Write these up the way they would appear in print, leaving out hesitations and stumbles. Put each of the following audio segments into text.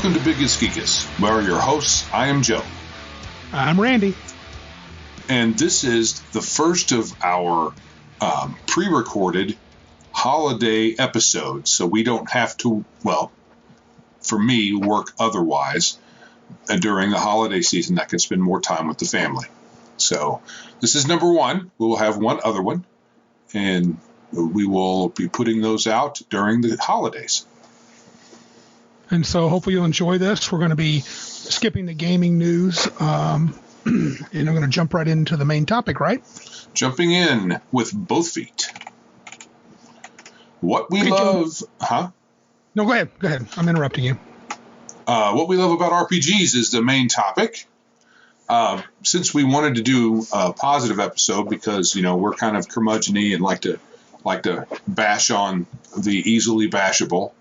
Welcome to Biggest Geekus. We're your hosts. I am Joe. I'm Randy. And this is the first of our pre-recorded holiday episodes. So we don't have to, well, for me, work otherwise during the holiday season. I can spend more time with the family. So this is number one. We will have one other one. And we will be putting those out during the holidays. And so hopefully you'll enjoy this. We're going to be skipping the gaming news, and I'm going to jump right into the main topic, right? Jumping in with both feet. What we love... Huh? No, go ahead. I'm interrupting you. What we love about RPGs is the main topic. Since we wanted to do a positive episode because, we're kind of curmudgeon-y and like to bash on the easily bashable.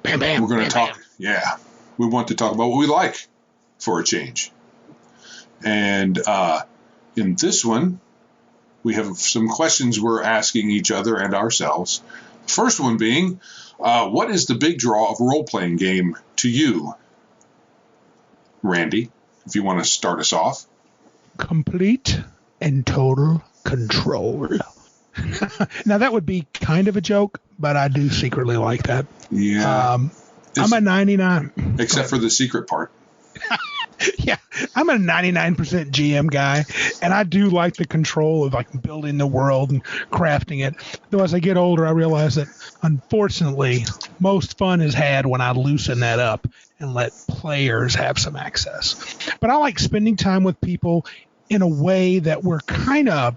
Bam, bam, we're going to talk. Bam. Yeah, we want to talk about what we like for a change. And in this one, we have some questions we're asking each other and ourselves. The first one being, what is the big draw of a role-playing game to you, Randy? If you want to start us off. Complete and total control. Now, that would be kind of a joke, but I do secretly like that. Yeah. I'm a 99. Except for the secret part. Yeah, I'm a 99% GM guy, and I do like the control of building the world and crafting it. Though as I get older, I realize that, unfortunately, most fun is had when I loosen that up and let players have some access. But I like spending time with people in a way that we're kind of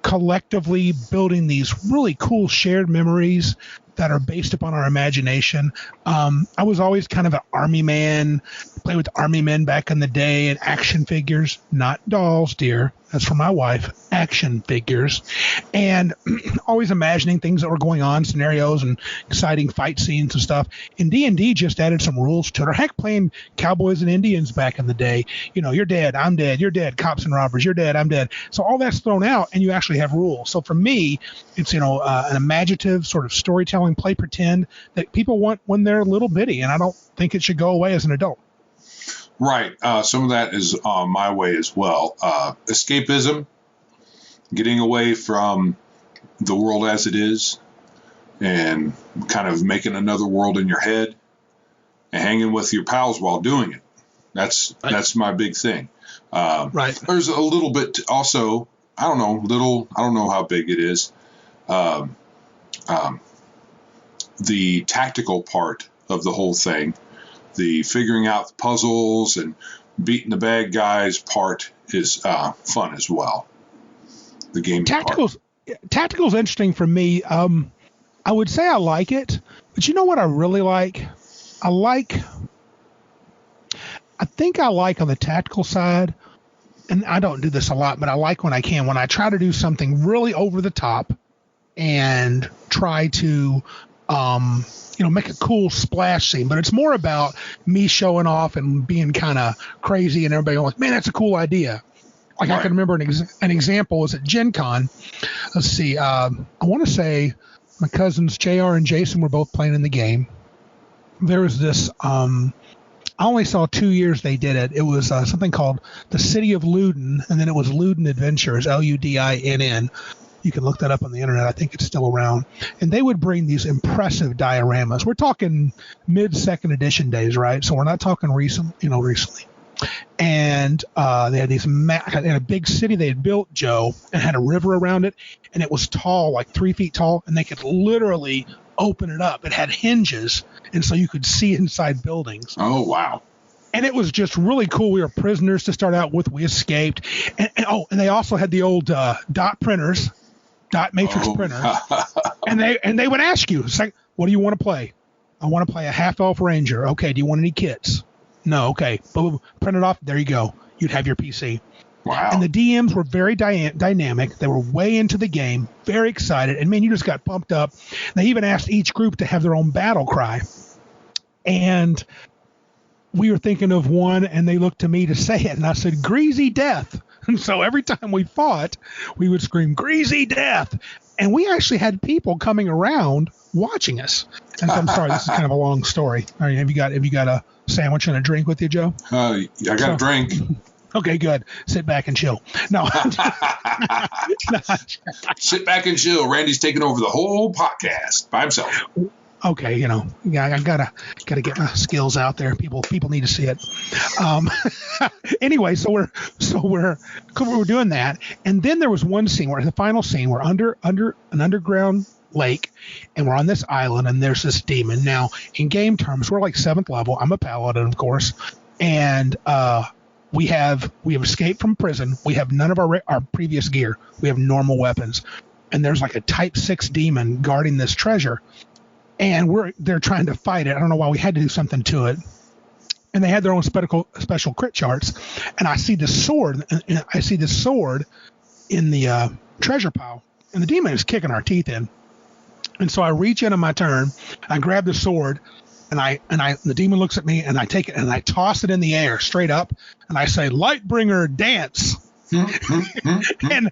collectively building these really cool shared memories that are based upon our imagination. I was always kind of an army man, played with army men back in the day, and action figures, not dolls, dear. That's for my wife, action figures. And always imagining things that were going on, scenarios and exciting fight scenes and stuff. And D&D just added some rules to it. Or heck, playing cowboys and Indians back in the day. You're dead, I'm dead, you're dead, cops and robbers, you're dead, I'm dead. So all that's thrown out, and you actually have rules. So for me, it's, an imaginative sort of storytelling, play pretend that people want when they're little bitty. And I don't think it should go away as an adult. Right. Some of that is my way as well. Escapism, getting away from the world as it is and kind of making another world in your head and hanging with your pals while doing it. That's my big thing. Right. There's a little bit also, I don't know how big it is. The tactical part of the whole thing. The figuring out the puzzles and beating the bad guys part is fun as well. The game tactical's interesting for me. I would say I like it, but you know what I really like? I think I like on the tactical side, and I don't do this a lot, but I like when I can, when I try to do something really over the top and try to make a cool splash scene, but it's more about me showing off and being kind of crazy and everybody going like, man, that's a cool idea. Right. I can remember an example was at Gen Con. Let's see. I want to say my cousins JR and Jason were both playing in the game. There was this, I only saw 2 years they did it. It was something called the City of Ludin, and then it was Ludin Adventures, Ludinn. You can look that up on the internet. I think it's still around. And they would bring these impressive dioramas. We're talking mid-second edition days, right? So we're not talking recently. And they had in a big city they had built, Joe, and had a river around it. And it was tall, like 3 feet tall. And they could literally open it up. It had hinges. And so you could see inside buildings. Oh, wow. And it was just really cool. We were prisoners to start out with. We escaped. And they also had the old dot printers. Dot matrix printer, and they would ask you, it's like, what do you want to play? I want to play a half-elf ranger. Okay, do you want any kits? No, okay. Boom, print it off. There you go. You'd have your PC. Wow. And the DMs were very dynamic. They were way into the game, very excited, and man, you just got pumped up. They even asked each group to have their own battle cry, and we were thinking of one, and they looked to me to say it, and I said, "Greasy Death." And so every time we fought, we would scream, "Greasy Death." And we actually had people coming around watching us. And so I'm sorry, this is kind of a long story. All right, have you got a sandwich and a drink with you, Joe? I got a drink. Okay, good. Sit back and chill. No. Sit back and chill. Randy's taking over the whole podcast by himself. Okay, I gotta get my skills out there. People need to see it. Anyway, so we're doing that, and then there was one scene where the final scene we're under an underground lake, and we're on this island, and there's this demon. Now, in game terms, we're like 7th level. I'm a paladin, of course, and we have escaped from prison. We have none of our previous gear. We have normal weapons, and there's like a type 6 demon guarding this treasure. And they're trying to fight it. I don't know why we had to do something to it. And they had their own special crit charts. And I see this sword. And I see this sword in the treasure pile. And the demon is kicking our teeth in. And so I reach in on my turn. I grab the sword. And the demon looks at me. And I take it and I toss it in the air straight up. And I say, "Lightbringer, dance." and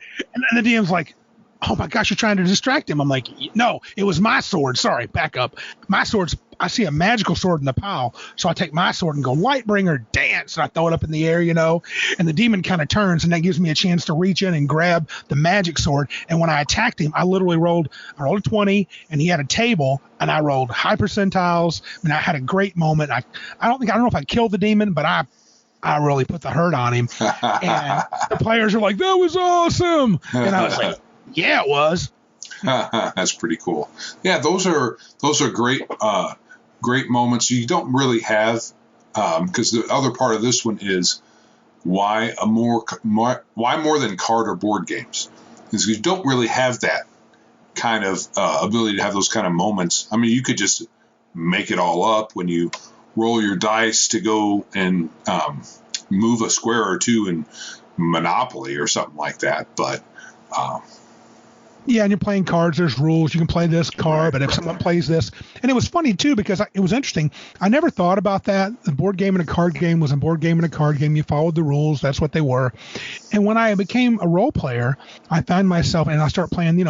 the demon's like, "Oh my gosh, you're trying to distract him." I'm like, "No, it was my sword. Sorry, back up. My sword's," I see a magical sword in the pile. So I take my sword and go, "Lightbringer, dance." And I throw it up in the air, and the demon kind of turns, and that gives me a chance to reach in and grab the magic sword. And when I attacked him, I literally rolled a 20, and he had a table, and I rolled high percentiles. I mean, I had a great moment. I don't know if I killed the demon, but I really put the hurt on him. And the players are like, "That was awesome." And I was like, "Yeah, it was." That's pretty cool. Yeah, those are great moments. You don't really have because the other part of this one is why more than card or board games, is you don't really have that kind of ability to have those kind of moments. I mean, you could just make it all up when you roll your dice to go and move a square or two in Monopoly or something like that, but yeah, and you're playing cards. There's rules. You can play this card, but if someone plays this, and it was funny too because it was interesting. I never thought about that. The board game and a card game was a board game and a card game. You followed the rules. That's what they were. And when I became a role player, I found myself, and I started playing,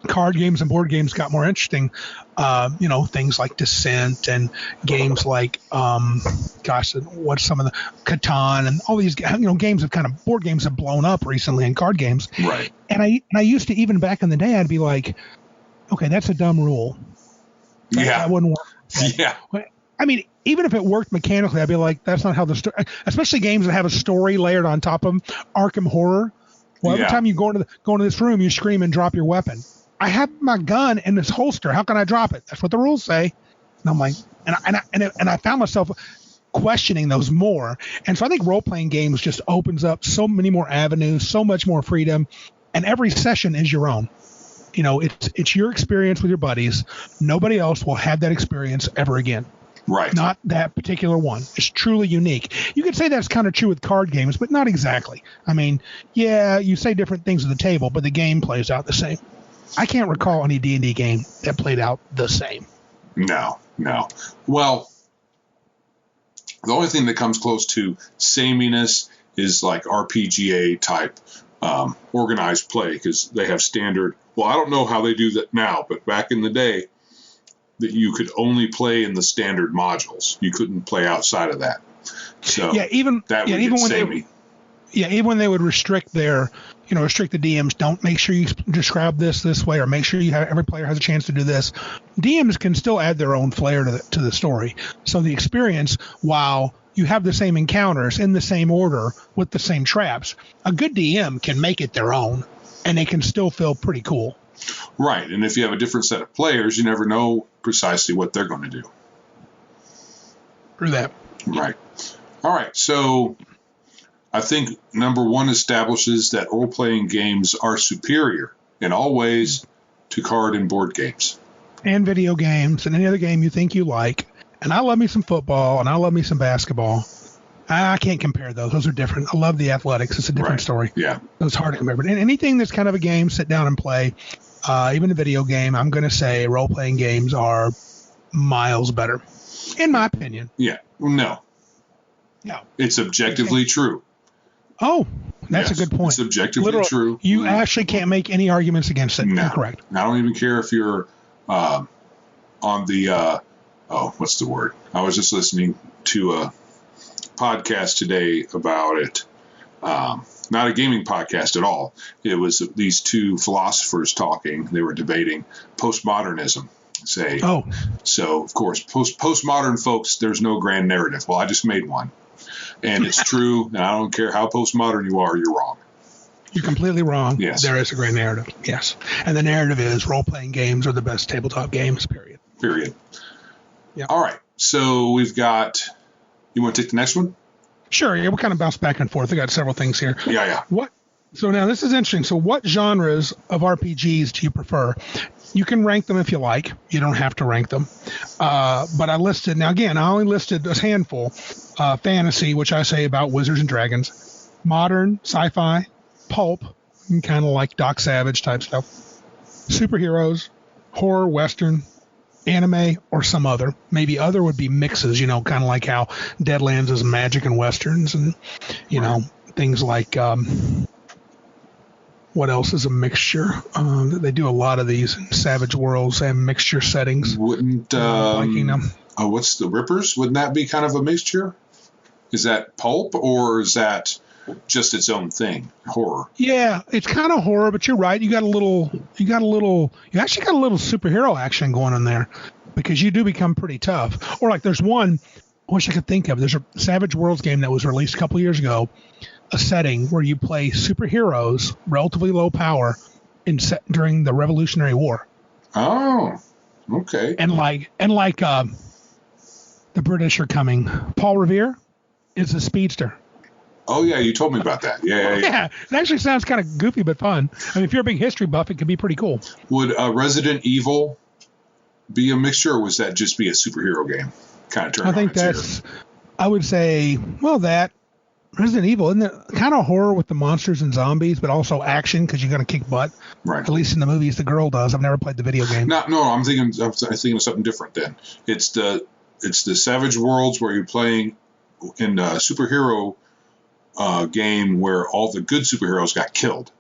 card games and board games got more interesting. Things like Descent and games like, what's some of the Catan and all these, games have kind of, board games have blown up recently and card games. Right. And I used to, even back in the day, I'd be like, okay, that's a dumb rule. That wouldn't work. Yeah. I mean, even if it worked mechanically, I'd be like, that's not how the story, especially games that have a story layered on top of them. Arkham Horror. Well, every time you go into this room, you scream and drop your weapon. I have my gun in this holster. How can I drop it? That's what the rules say. And I'm like, and I found myself questioning those more. And so I think role-playing games just opens up so many more avenues, so much more freedom, and every session is your own. It's your experience with your buddies. Nobody else will have that experience ever again. Right. Not that particular one. It's truly unique. You could say that's kind of true with card games, but not exactly. I mean, yeah, you say different things at the table, but the game plays out the same. I can't recall any D&D game that played out the same. No. Well, the only thing that comes close to sameness is like RPGA type organized play, because they have standard. Well, I don't know how they do that now, but back in the day, that you could only play in the standard modules. You couldn't play outside of that. So even when they would restrict their, restrict the DMs, don't make sure you describe this way, or make sure every player has a chance to do this. DMs can still add their own flair to the story. So the experience, while you have the same encounters in the same order with the same traps, a good DM can make it their own, and they can still feel pretty cool. Right, and if you have a different set of players, you never know precisely what they're going to do. Through that. Right. All right, so I think number one establishes that role-playing games are superior in all ways to card and board games. And video games and any other game you think you like. And I love me some football, and I love me some basketball. I can't compare those. Those are different. I love the athletics. It's a different story. Yeah. It's hard to compare. But anything that's kind of a game, sit down and play, even a video game, I'm going to say role-playing games are miles better, in my opinion. Yeah. No. It's objectively true. Oh, that's a good point. It's objectively true. You actually can't make any arguments against it. No. You're correct. I don't even care if you're on the what's the word? I was just listening to a podcast today about it. Not a gaming podcast at all. It was these two philosophers talking. They were debating postmodernism. So of course, postmodern folks, there's no grand narrative. Well, I just made one, and it's true. And I don't care how postmodern you are, you're wrong. You're completely wrong. Yes. There is a grand narrative. Yes. And the narrative is role-playing games are the best tabletop games, period. Yeah. All right. So we've got, you want to take the next one? Sure. Yeah, we'll kind of bounce back and forth. I got several things here. Yeah. So now this is interesting. So what genres of RPGs do you prefer? You can rank them if you like. You don't have to rank them. But I listed, now again, I only listed a handful. Fantasy, which I say about wizards and dragons. Modern, sci-fi, pulp, kind of like Doc Savage type stuff. Superheroes, horror, western, anime, or some other. Maybe other would be mixes, kind of like how Deadlands is magic and westerns, and, things like, what else is a mixture? They do a lot of these in Savage Worlds and mixture settings. Wouldn't, liking them. What's the Rippers? Wouldn't that be kind of a mixture? Is that pulp, or is that just its own thing, horror? Yeah, it's kind of horror, but you're right. You actually got a little superhero action going on there, because you do become pretty tough. Or like there's one, I wish I could think of. There's a Savage Worlds game that was released a couple years ago, a setting where you play superheroes, relatively low power, during the Revolutionary War. Oh, okay. And like the British are coming. Paul Revere is a speedster. Oh, yeah, you told me about that. Yeah. It actually sounds kind of goofy but fun. I mean, if you're a big history buff, it could be pretty cool. Would Resident Evil be a mixture, or was that just be a superhero game? Kind of turn. I think I would say, that Resident Evil, isn't it kind of horror with the monsters and zombies, but also action because you're going to kick butt? Right. At least in the movies, the girl does. I've never played the video game. No, I'm thinking of something different then. It's the Savage Worlds where you're playing in a superhero game where all the good superheroes got killed.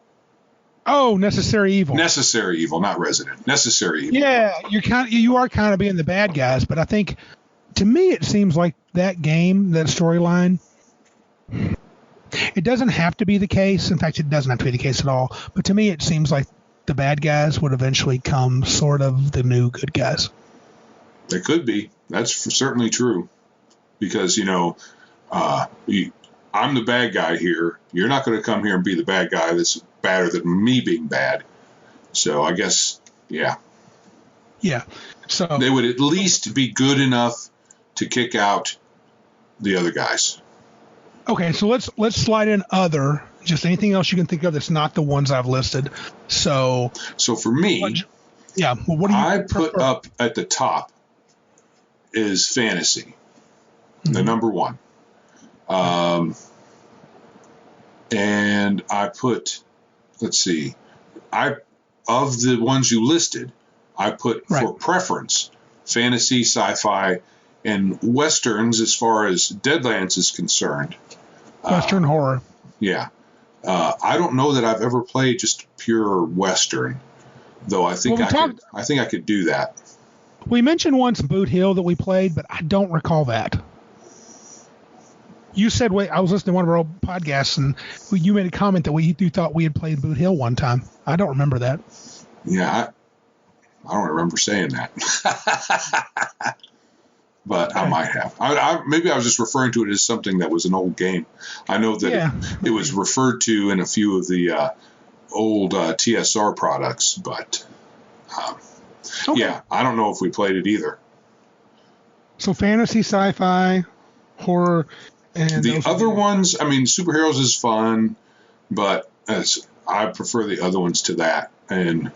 Oh, Necessary Evil. Necessary Evil, not Resident. Necessary Evil. Yeah, you are kind of being the bad guys, but I think, to me, it seems like that game, that storyline, it doesn't have to be the case. In fact, it doesn't have to be the case at all. But to me, it seems like the bad guys would eventually come sort of the new good guys. They could be. That's certainly true. Because, I'm the bad guy here. You're not going to come here and be the bad guy that's badder than me being bad. So I guess, yeah. Yeah. So they would at least be good enough to kick out the other guys. Okay, so let's slide in other, just anything else you can think of that's not the ones I've listed. So for me, what do you put up at the top is fantasy, the number one. And I put, of the ones you listed, I put for preference fantasy, sci-fi, and westerns as far as Deadlands is concerned. Western horror. Yeah. I don't know that I've ever played just pure western, though I think I think I could do that. We mentioned once Boot Hill that we played, but I don't recall that. You said, I was listening to one of our old podcasts, and you made a comment that you thought we had played Boot Hill one time. I don't remember that. Yeah, I don't remember saying that. But okay. I might have. Maybe I was just referring to it as something that was an old game. I know that it was referred to in a few of the old TSR products, but yeah, I don't know if we played it either. So fantasy, sci-fi, horror, and the other ones, I mean, superheroes is fun, but I prefer the other ones to that. And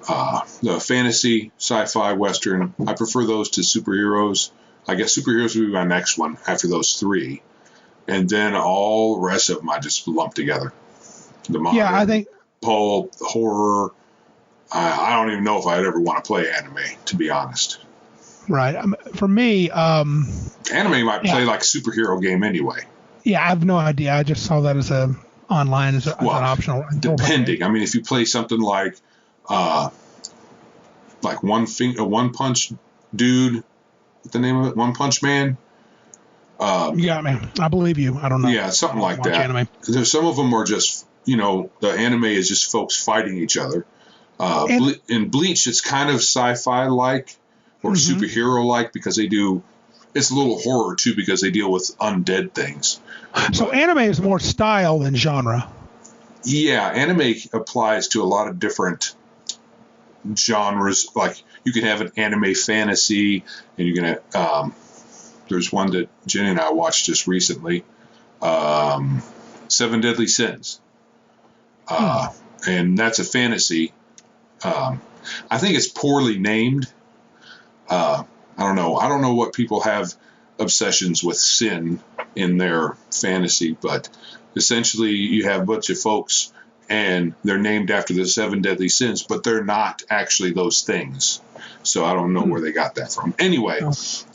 the fantasy, sci-fi, western, I prefer those to superheroes. I guess superheroes would be my next one after those three. And then all the rest of them I just lump together. The modern, I think pulp, horror. I don't even know if I'd ever want to play anime, to be honest. Right. For me, anime might play like a superhero game anyway. Yeah, I have no idea. I just saw that as online as an optional. Depending. I mean, if you play something like One Punch dude. What's the name of it? One Punch Man. Yeah, man. I believe you. I don't know. Yeah, something like that. Anime. There's some of them are just, the anime is just folks fighting each other. In Bleach, it's kind of sci-fi like or superhero like because it's a little horror too because they deal with undead things. So anime is more style than genre. Yeah, anime applies to a lot of different genres. Like you can have an anime fantasy, and you can there's one that Jenny and I watched just recently, Seven Deadly Sins, and that's a fantasy. I think it's poorly named. I don't know what people have obsessions with sin in their fantasy, but essentially you have a bunch of folks and they're named after the seven deadly sins, but they're not actually those things. So I don't know where they got that from. Anyway,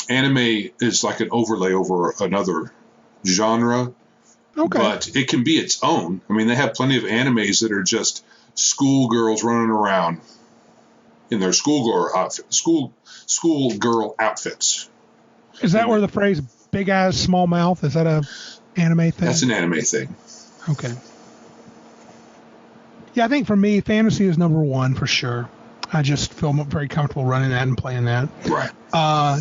anime is like an overlay over another genre, but it can be its own. I mean, they have plenty of animes that are just schoolgirls running around in their schoolgirl outfits. Is that where the phrase "big eyes, small mouth"? Is that a anime thing? That's an anime thing. Okay. Yeah, I think for me, fantasy is number one for sure. I just feel very comfortable running that and playing that. Right.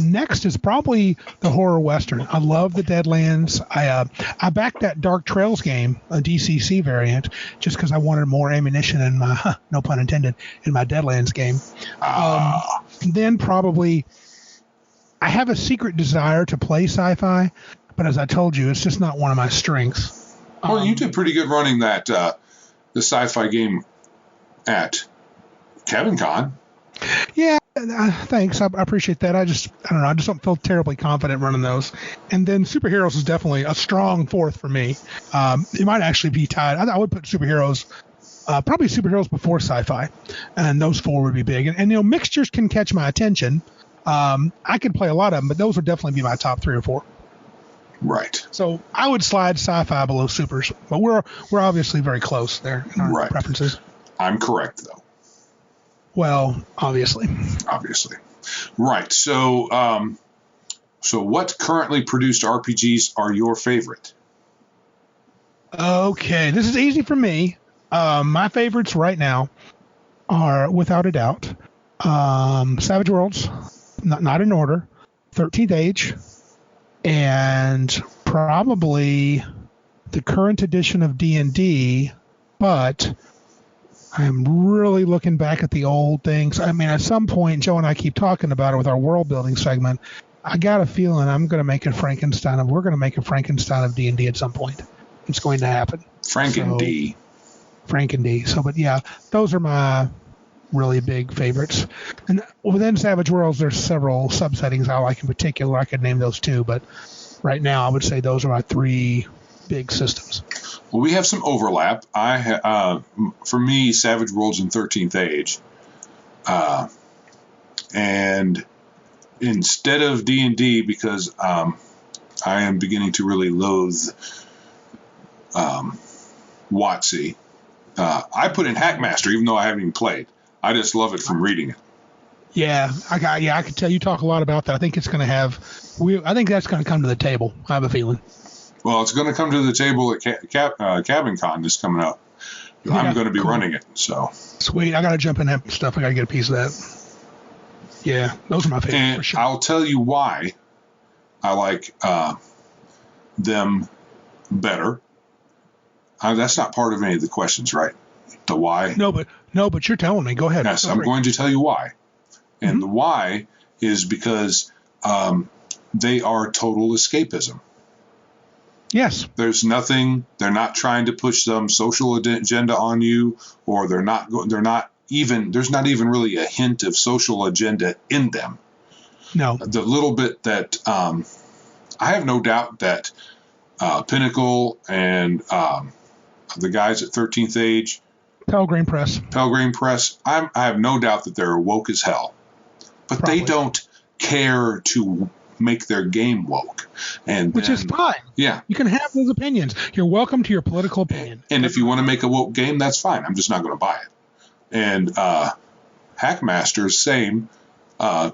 Next is probably the horror western. I love the Deadlands. I backed that Dark Trails game, a DCC variant, just because I wanted more ammunition in my, no pun intended, in my Deadlands game. Then probably, I have a secret desire to play sci-fi, but as I told you, it's just not one of my strengths. Well, you did pretty good running that the sci-fi game at Cabin Con. Yeah, thanks. I appreciate that. I don't know. I just don't feel terribly confident running those. And then superheroes is definitely a strong fourth for me. It might actually be tied. I would put superheroes, probably superheroes before sci-fi, and those four would be big. And mixtures can catch my attention. I could play a lot of them, but those would definitely be my top 3 or 4. Right. So I would slide sci-fi below supers, but we're obviously very close there in our preferences. I'm correct, though. Well, obviously. Right. So, what currently produced RPGs are your favorite? Okay, this is easy for me. My favorites right now are, without a doubt, Savage Worlds, not in order, 13th Age, and probably the current edition of D&D, but I'm really looking back at the old things. I mean, at some point, Joe and I keep talking about it with our world building segment. I got a feeling we're going to make a Frankenstein of D&D at some point. It's going to happen. Franken-D. So, but yeah, those are my really big favorites. And within Savage Worlds, there's several subsettings I like in particular. I could name those too, but right now I would say those are my 3 big systems. Well, we have some overlap. For me, Savage Worlds and 13th Age. And instead of D&D, because I am beginning to really loathe WotC, I put in Hackmaster, even though I haven't even played. I just love it from reading it. Yeah, I could tell you talk a lot about that. I think it's going to have. I think that's going to come to the table. I have a feeling. Well, it's going to come to the table at Cabin Con this coming up. Yeah, I'm going to be running it. So sweet. I got to jump in that stuff. I got to get a piece of that. Yeah, those are my favorites and for sure. I'll tell you why I like them better. That's not part of any of the questions, right? The why? No, but you're telling me. Go ahead. Yes, I'm going to tell you why. And the why is because they are total escapism. Yes. There's nothing. They're not trying to push some social agenda on you, or there's not even really a hint of social agenda in them. No. The little bit that I have no doubt that Pinnacle and the guys at 13th Age, Pelgrane Press, I have no doubt that they're woke as hell, but Probably. They don't care to make their game woke, which is fine. Yeah, you can have those opinions. You're welcome to your political opinion. And if you want to make a woke game, that's fine. I'm just not going to buy it. And Hackmaster, same. I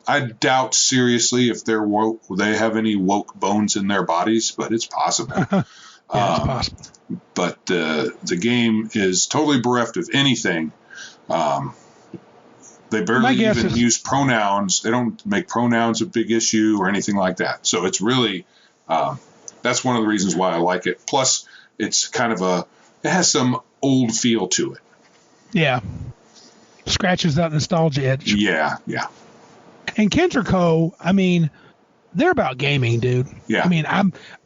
I doubt seriously if they're woke, they have any woke bones in their bodies, but it's possible. Yeah, it's possible. But the game is totally bereft of anything. They barely even use pronouns. They don't make pronouns a big issue or anything like that. So it's really, that's one of the reasons why I like it. Plus, it's kind of it has some old feel to it. Yeah. Scratches that nostalgia itch. Yeah. And Kendra Co., I mean, they're about gaming, dude. Yeah. I mean,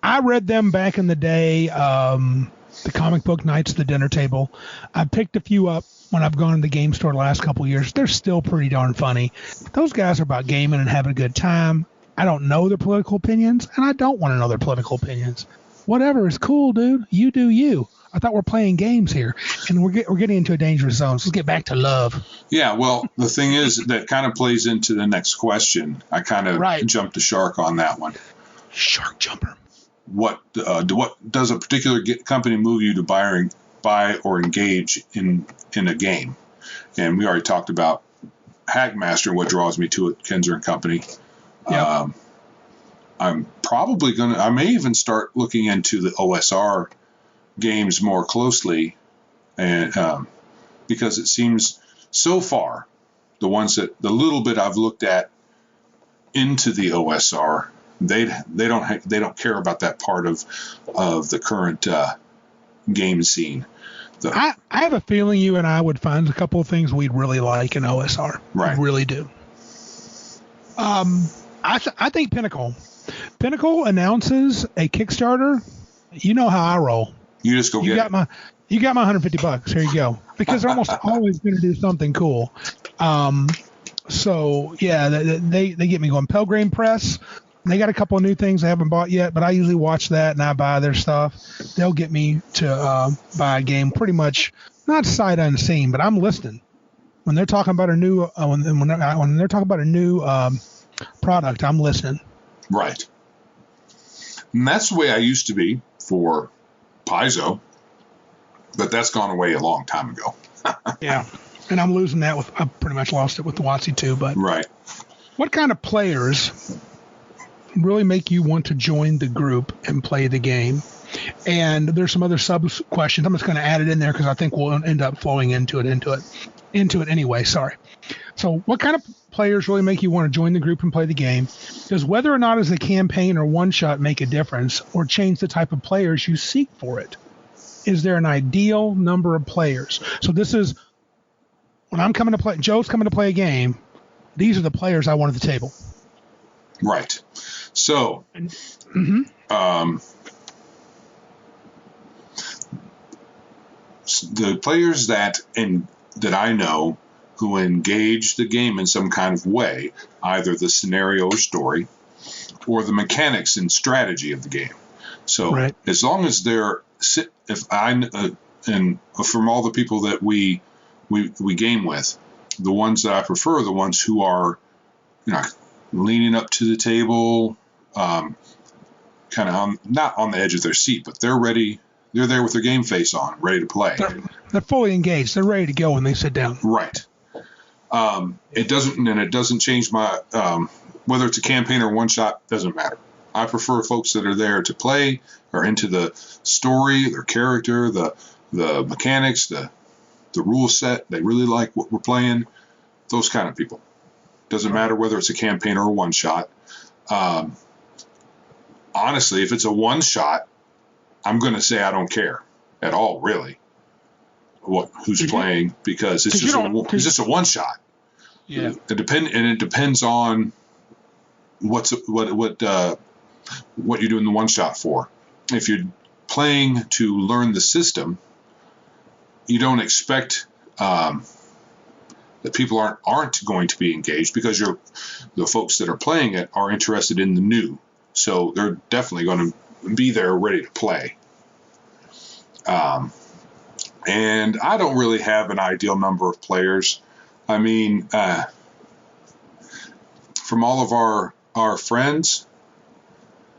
I read them back in the day, the comic book Nights at the Dinner Table. I picked a few up when I've gone to the game store the last couple of years. They're still pretty darn funny. Those guys are about gaming and having a good time. I don't know their political opinions, and I don't want to know their political opinions. Whatever is cool, dude. You do you. I thought we're playing games here, and we're getting into a dangerous zone. So let's get back to love. Yeah, well, the thing is that kind of plays into the next question. I kind of jumped the shark on that one. Shark jumper. What does a particular company move you to buy or engage in a game? And we already talked about Hackmaster and what draws me to it, Kenzer and Company. Yep. I'm probably I may even start looking into the OSR games more closely, and because it seems so far the little bit I've looked at into the OSR, they don't care about that part of the current game scene. I have a feeling you and I would find a couple of things we'd really like in OSR. Right. We really do. I think Pinnacle announces a Kickstarter. You know how I roll. You just go you got my $150. Here you go. Because they're almost always going to do something cool. So yeah, they get me going. Pelgrane Press. They got a couple of new things I haven't bought yet, but I usually watch that and I buy their stuff. They'll get me to buy a game pretty much not sight unseen, but I'm listening when they're talking about a new when they're talking about a new product. I'm listening. Right. And that's the way I used to be for Paizo, but that's gone away a long time ago. Yeah, and I'm losing that I pretty much lost it with the WotC too. But right. What kind of players really make you want to join the group and play the game? And there's some other sub questions. I'm just going to add it in there because I think we'll end up flowing into it anyway. Sorry. So what kind of players really make you want to join the group and play the game? Does whether or not it's a campaign or one shot make a difference or change the type of players you seek for it? Is there an ideal number of players? So this is when I'm coming to play, Joe's coming to play a game. These are the players I want at the table. Right. So, the players that I know who engage the game in some kind of way, either the scenario or story, or the mechanics and strategy of the game. So, as long as and from all the people that we game with, the ones that I prefer are the ones who are, leaning up to the table, kind of not on the edge of their seat, but they're ready. They're there with their game face on, ready to play. They're fully engaged. They're ready to go when they sit down. Right. It doesn't change my whether it's a campaign or one shot. Doesn't matter. I prefer folks that are there to play, are into the story, their character, the mechanics, the rule set. They really like what we're playing. Those kind of people. Doesn't matter whether it's a campaign or a one shot. Honestly, if it's a one shot, I'm going to say I don't care at all, really, who's playing, because it's just a one shot. Yeah. It depends on what you're doing the one shot for. If you're playing to learn the system, you don't expect that people aren't going to be engaged, because the folks that are playing it are interested in the new, so they're definitely going to be there ready to play. And I don't really have an ideal number of players. I mean, from all of our friends,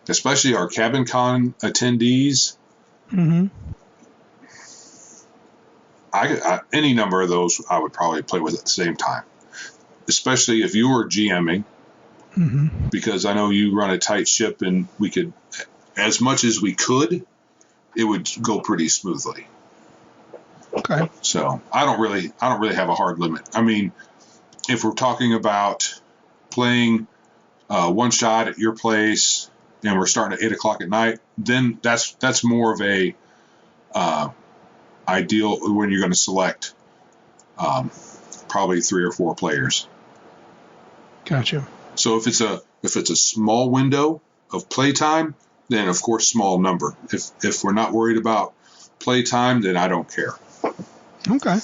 especially our Cabin Con attendees, any number of those I would probably play with at the same time, especially if you were GMing because I know you run a tight ship, and we could, as much as we could, it would go pretty smoothly. Okay. So I don't really have a hard limit. I mean, if we're talking about playing one shot at your place and we're starting at 8:00 at night, then that's more of a ideal when you're going to select probably 3 or 4 players. Gotcha. So if it's a small window of playtime, then of course small number. If we're not worried about playtime, then I don't care. Okay.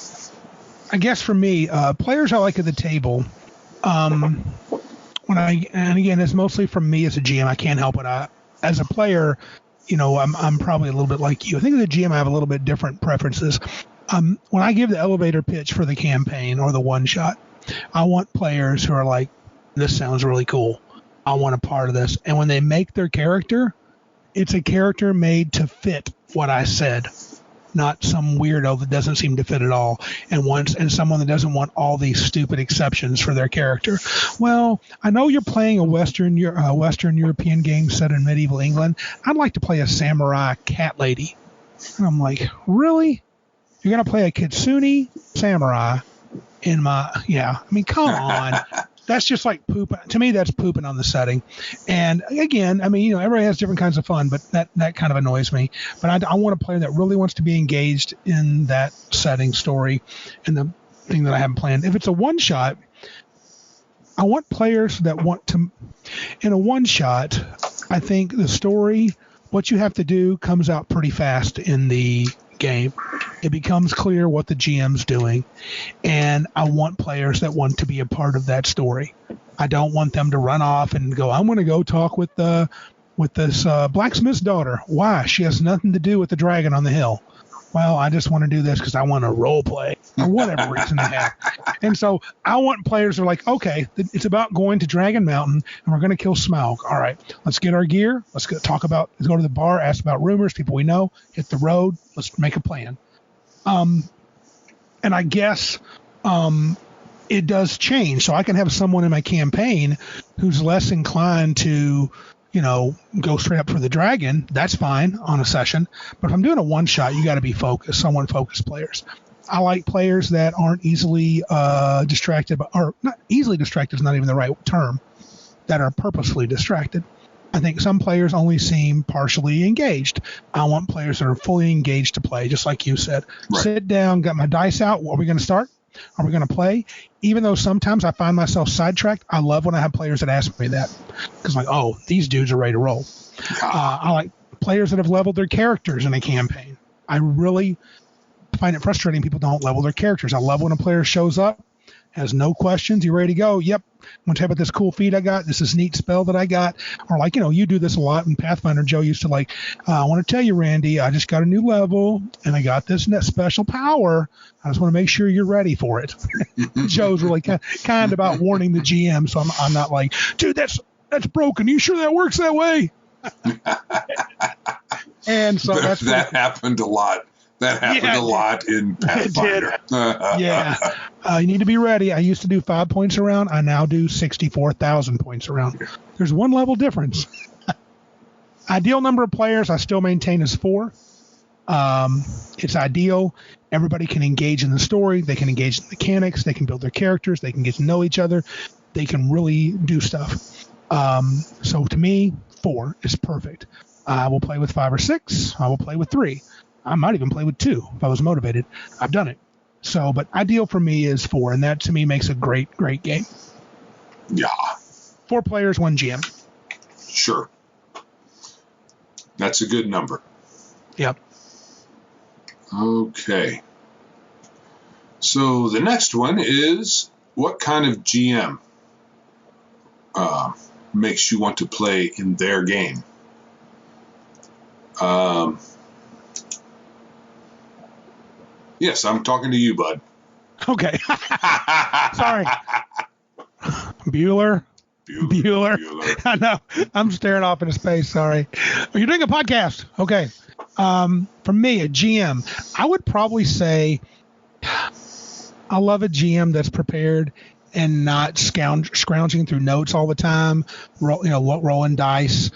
I guess for me, players I like at the table, and again, it's mostly from me as a GM. I can't help it. As a player, I'm probably a little bit like you. I think as a GM, I have a little bit different preferences. When I give the elevator pitch for the campaign or the one shot, I want players who are like, this sounds really cool. I want a part of this. And when they make their character, it's a character made to fit what I said, not some weirdo that doesn't seem to fit at all, and someone that doesn't want all these stupid exceptions for their character. Well, I know you're playing a Western European game set in medieval England. I'd like to play a samurai cat lady. And I'm like, really? You're going to play a kitsune samurai in my... Yeah, I mean, come on. That's just like pooping. To me, that's pooping on the setting. And again, I mean, everybody has different kinds of fun, but that kind of annoys me. But I want a player that really wants to be engaged in that setting, story, and the thing that I haven't planned. If it's a one shot, I want players that want to. In a one shot, I think the story, what you have to do, comes out pretty fast in the game. It becomes clear what the GM's doing, and I want players that want to be a part of that story. I don't want them to run off and go, I'm going to go talk with this blacksmith's daughter. Why? She has nothing to do with the dragon on the hill. Well, I just want to do this because I want to role play or whatever reason they have. And so I want players who are like, okay, it's about going to Dragon Mountain and we're going to kill Smaug. All right, let's get our gear. Let's go to the bar, ask about rumors, people we know, hit the road. Let's make a plan. And I guess it does change. So I can have someone in my campaign who's less inclined to, go straight up for the dragon. That's fine on a session. But if I'm doing a one shot, you got to be focused, somewhat focused players. I like players that aren't easily distracted, or not easily distracted is not even the right term, that are purposefully distracted. I think some players only seem partially engaged. I want players that are fully engaged to play, just like you said. Right. Sit down, got my dice out. Are we going to start? Are we going to play? Even though sometimes I find myself sidetracked, I love when I have players that ask me that. Because like, oh, these dudes are ready to roll. I like players that have leveled their characters in a campaign. I really find it frustrating people don't level their characters. I love when a player shows up, has no questions, you're ready to go. Yep, I'm going to tell you about this cool feat I got, this neat spell that I got. Or like, you do this a lot in Pathfinder. Joe used to like, I want to tell you, Randy, I just got a new level and I got this special power. I just want to make sure you're ready for it. Joe's really kind about warning the GM, so I'm not like, dude, that's broken. Are you sure that works that way? And so that happened a lot. That happened a lot in Pathfinder. Yeah. You need to be ready. I used to do 5 points a round. I now do 64,000 points a round. There's one level difference. Ideal number of players I still maintain is 4. It's ideal. Everybody can engage in the story. They can engage in the mechanics. They can build their characters. They can get to know each other. They can really do stuff. So to me, 4 is perfect. I will play with 5 or 6. I will play with 3. I might even play with 2 if I was motivated. I've done it. So, but ideal for me is 4, and that to me makes a great, great game. Yeah. 4 players, 1 GM. Sure. That's a good number. Yep. Okay. So the next one is, what kind of GM makes you want to play in their game? Yes, I'm talking to you, bud. Okay. Sorry. Bueller. I know. I'm staring off into space. Sorry. You're doing a podcast. Okay. For me, a GM, I would probably say I love a GM that's prepared and not scrounging through notes all the time, rolling dice,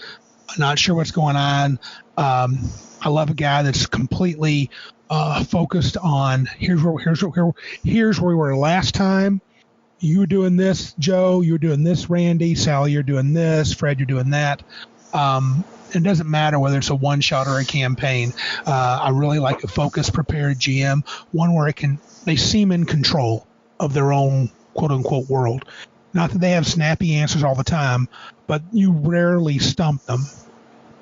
not sure what's going on. I love a guy that's completely focused on here's where we were last time. You were doing this, Joe. You were doing this, Randy. Sally, you're doing this. Fred, you're doing that. It doesn't matter whether it's a one-shot or a campaign. I really like a focused, prepared GM, one where they seem in control of their own quote-unquote world. Not that they have snappy answers all the time, but you rarely stump them,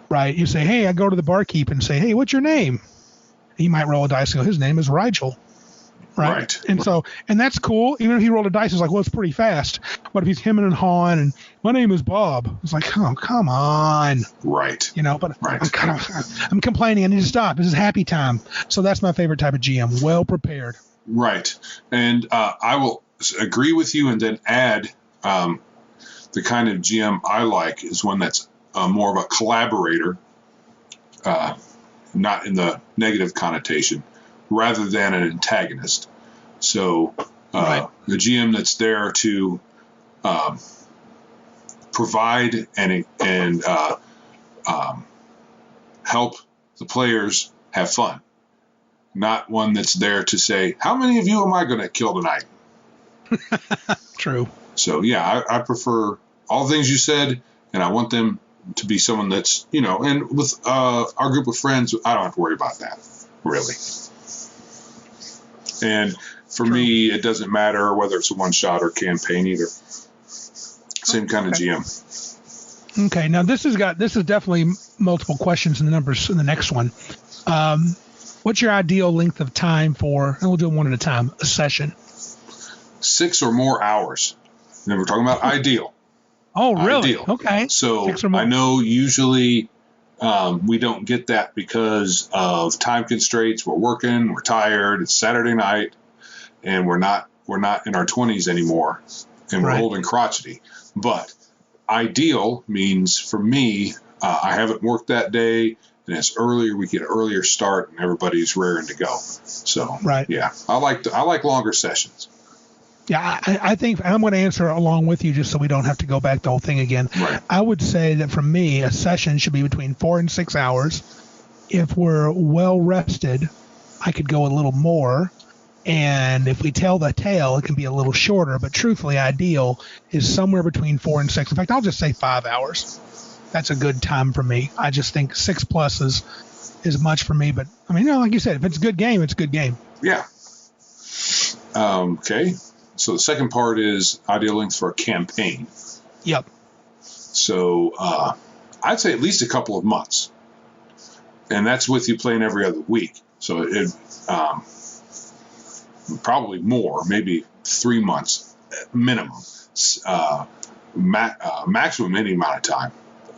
right? You say, hey, I go to the barkeep and say, hey, what's your name? He might roll a dice and go, his name is Rigel. Right. And that's cool. Even if he rolled a dice, it's like, well, it's pretty fast. But if he's hemming and hawing and my name is Bob, it's like, oh, come on. Right. But I'm complaining. I need to stop. This is happy time. So that's my favorite type of GM. Well prepared. Right. And I will agree with you and then add the kind of GM I like is one that's more of a collaborator, not in the negative connotation, rather than an antagonist. So the GM that's there to provide and help the players have fun, not one that's there to say, how many of you am I going to kill tonight? True. So, yeah, I prefer all the things you said, and I want them to be someone that's, and with our group of friends, I don't have to worry about that, really. And for me, it doesn't matter whether it's a one-shot or campaign either. Same kind of GM. Okay, now this is definitely multiple questions in the next one. What's your ideal length of time for, and we'll do them one at a time, a session? 6 or more hours. And then we're talking about ideal. Oh, really? Ideal. Okay. So I know usually we don't get that because of time constraints. We're working, we're tired, it's Saturday night, and we're not in our 20s anymore, and we're old and crotchety. But ideal means for me, I haven't worked that day, and it's earlier. We get an earlier start, and everybody's raring to go. So yeah, I like longer sessions. Yeah, I think I'm going to answer along with you just so we don't have to go back the whole thing again. Right. I would say that for me, a session should be between 4 and 6 hours. If we're well rested, I could go a little more. And if we tell the tale, it can be a little shorter. But truthfully, ideal is somewhere between 4 and 6. In fact, I'll just say 5 hours. That's a good time for me. I just think 6+ is much for me. But, I mean, like you said, if it's a good game, it's a good game. Yeah. Okay. So the second part is ideal length for a campaign. Yep. So I'd say at least a couple of months. And that's with you playing every other week. So it probably more, maybe 3 months minimum. Maximum any amount of time.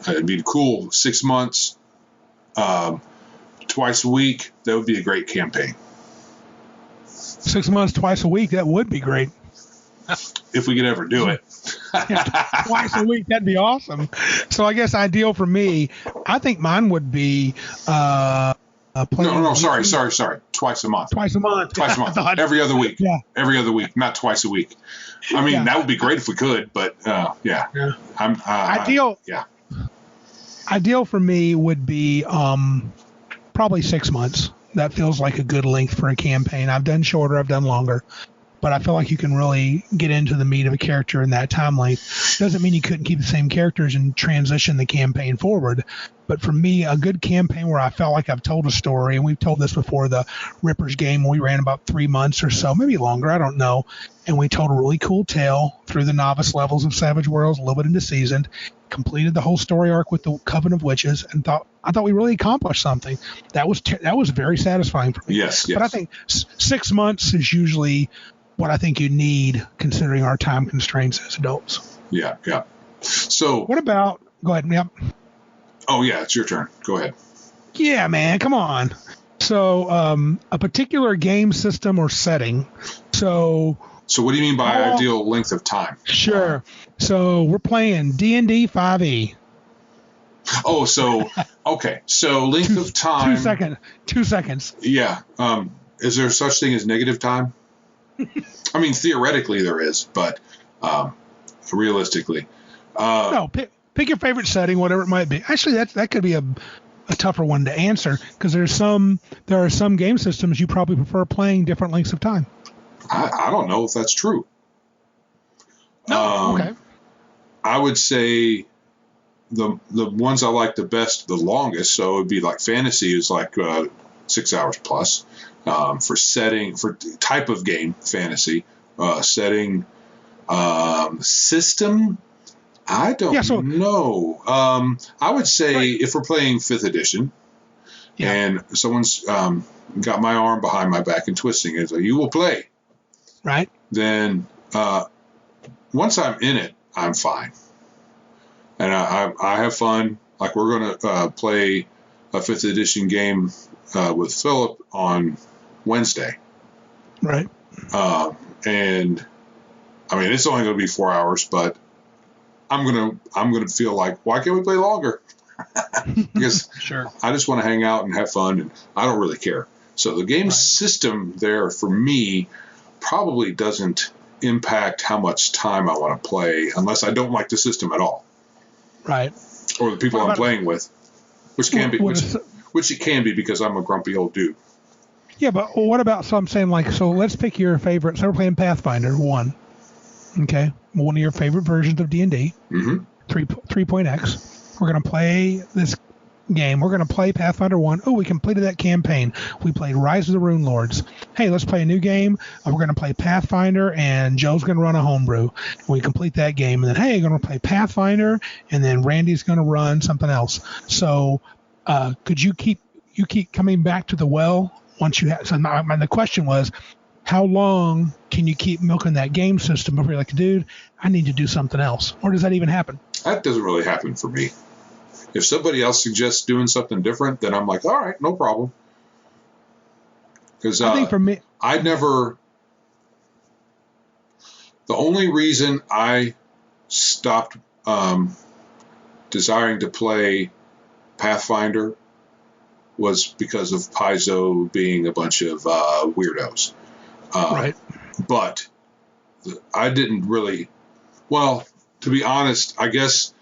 It'd be cool. 6 months, twice a week. That would be a great campaign. 6 months, twice a week. That would be great. If we could ever do it. Twice a week, that'd be awesome. So I guess ideal for me, I think mine would be sorry. Twice a month. Twice a month. Every other week. Yeah. Every other week, not twice a week. I mean, that would be great if we could, but yeah. Ideal. Yeah. Ideal for me would be probably 6 months. That feels like a good length for a campaign. I've done shorter, I've done longer. But I feel like you can really get into the meat of a character in that time length. Doesn't mean you couldn't keep the same characters and transition the campaign forward. But for me, a good campaign where I felt like I've told a story, and we've told this before, the Rippers game, we ran about 3 months or so, maybe longer, I don't know. And we told a really cool tale through the novice levels of Savage Worlds, a little bit into Seasoned, completed the whole story arc with the Coven of Witches, and I thought we really accomplished something. That was very satisfying for me. Yes. But I think 6 months is usually what I think you need, considering our time constraints as adults. Yeah. So what about? Go ahead. Yep. Oh yeah, it's your turn. Go ahead. Yeah, man, come on. So a particular game system or setting. So what do you mean by ideal length of time? Sure. So we're playing D&D 5e. Oh, so okay. So length of time. 2 seconds. Yeah. Is there such thing as negative time? I mean, theoretically there is, but realistically. No, pick your favorite setting, whatever it might be. Actually, that could be a tougher one to answer because there are some game systems you probably prefer playing different lengths of time. I don't know if that's true. No, okay. I would say the ones I like the best, the longest. So it would be like fantasy is like 6 hours plus. For type of game, fantasy setting, system. I don't know. I would say if we're playing 5th edition, and someone's got my arm behind my back and twisting it, so you will play. Right. Then once I'm in it, I'm fine. And I have fun. Like we're going to play a 5th edition game with Philip on Wednesday. Right. And I mean, it's only going to be 4 hours, but I'm gonna feel like, why can't we play longer? Because sure. I just want to hang out and have fun, and I don't really care. So the game system there for me probably doesn't impact how much time I want to play, unless I don't like the system at all. Right. Or the people I'm playing with, which it can be because I'm a grumpy old dude. Yeah, but what about, so I'm saying let's pick your favorite. So we're playing Pathfinder 1. Okay. One of your favorite versions of D&D. Mm-hmm. 3.x. We're going to play this game. We're going to play Pathfinder 1. Oh, we completed that campaign. We played Rise of the Rune Lords. Hey, let's play a new game. We're going to play Pathfinder, and Joe's going to run a homebrew. We complete that game, and then, hey, we're going to play Pathfinder, and then Randy's going to run something else. So could you keep coming back to the well once you have? So the question was, how long can you keep milking that game system before you're like, dude, I need to do something else? Or does that even happen? That doesn't really happen for me. If somebody else suggests doing something different, then I'm like, all right, no problem. Because I think for me, the only reason I stopped desiring to play Pathfinder was because of Paizo being a bunch of weirdos. Right. But I didn't really, well, to be honest, I guess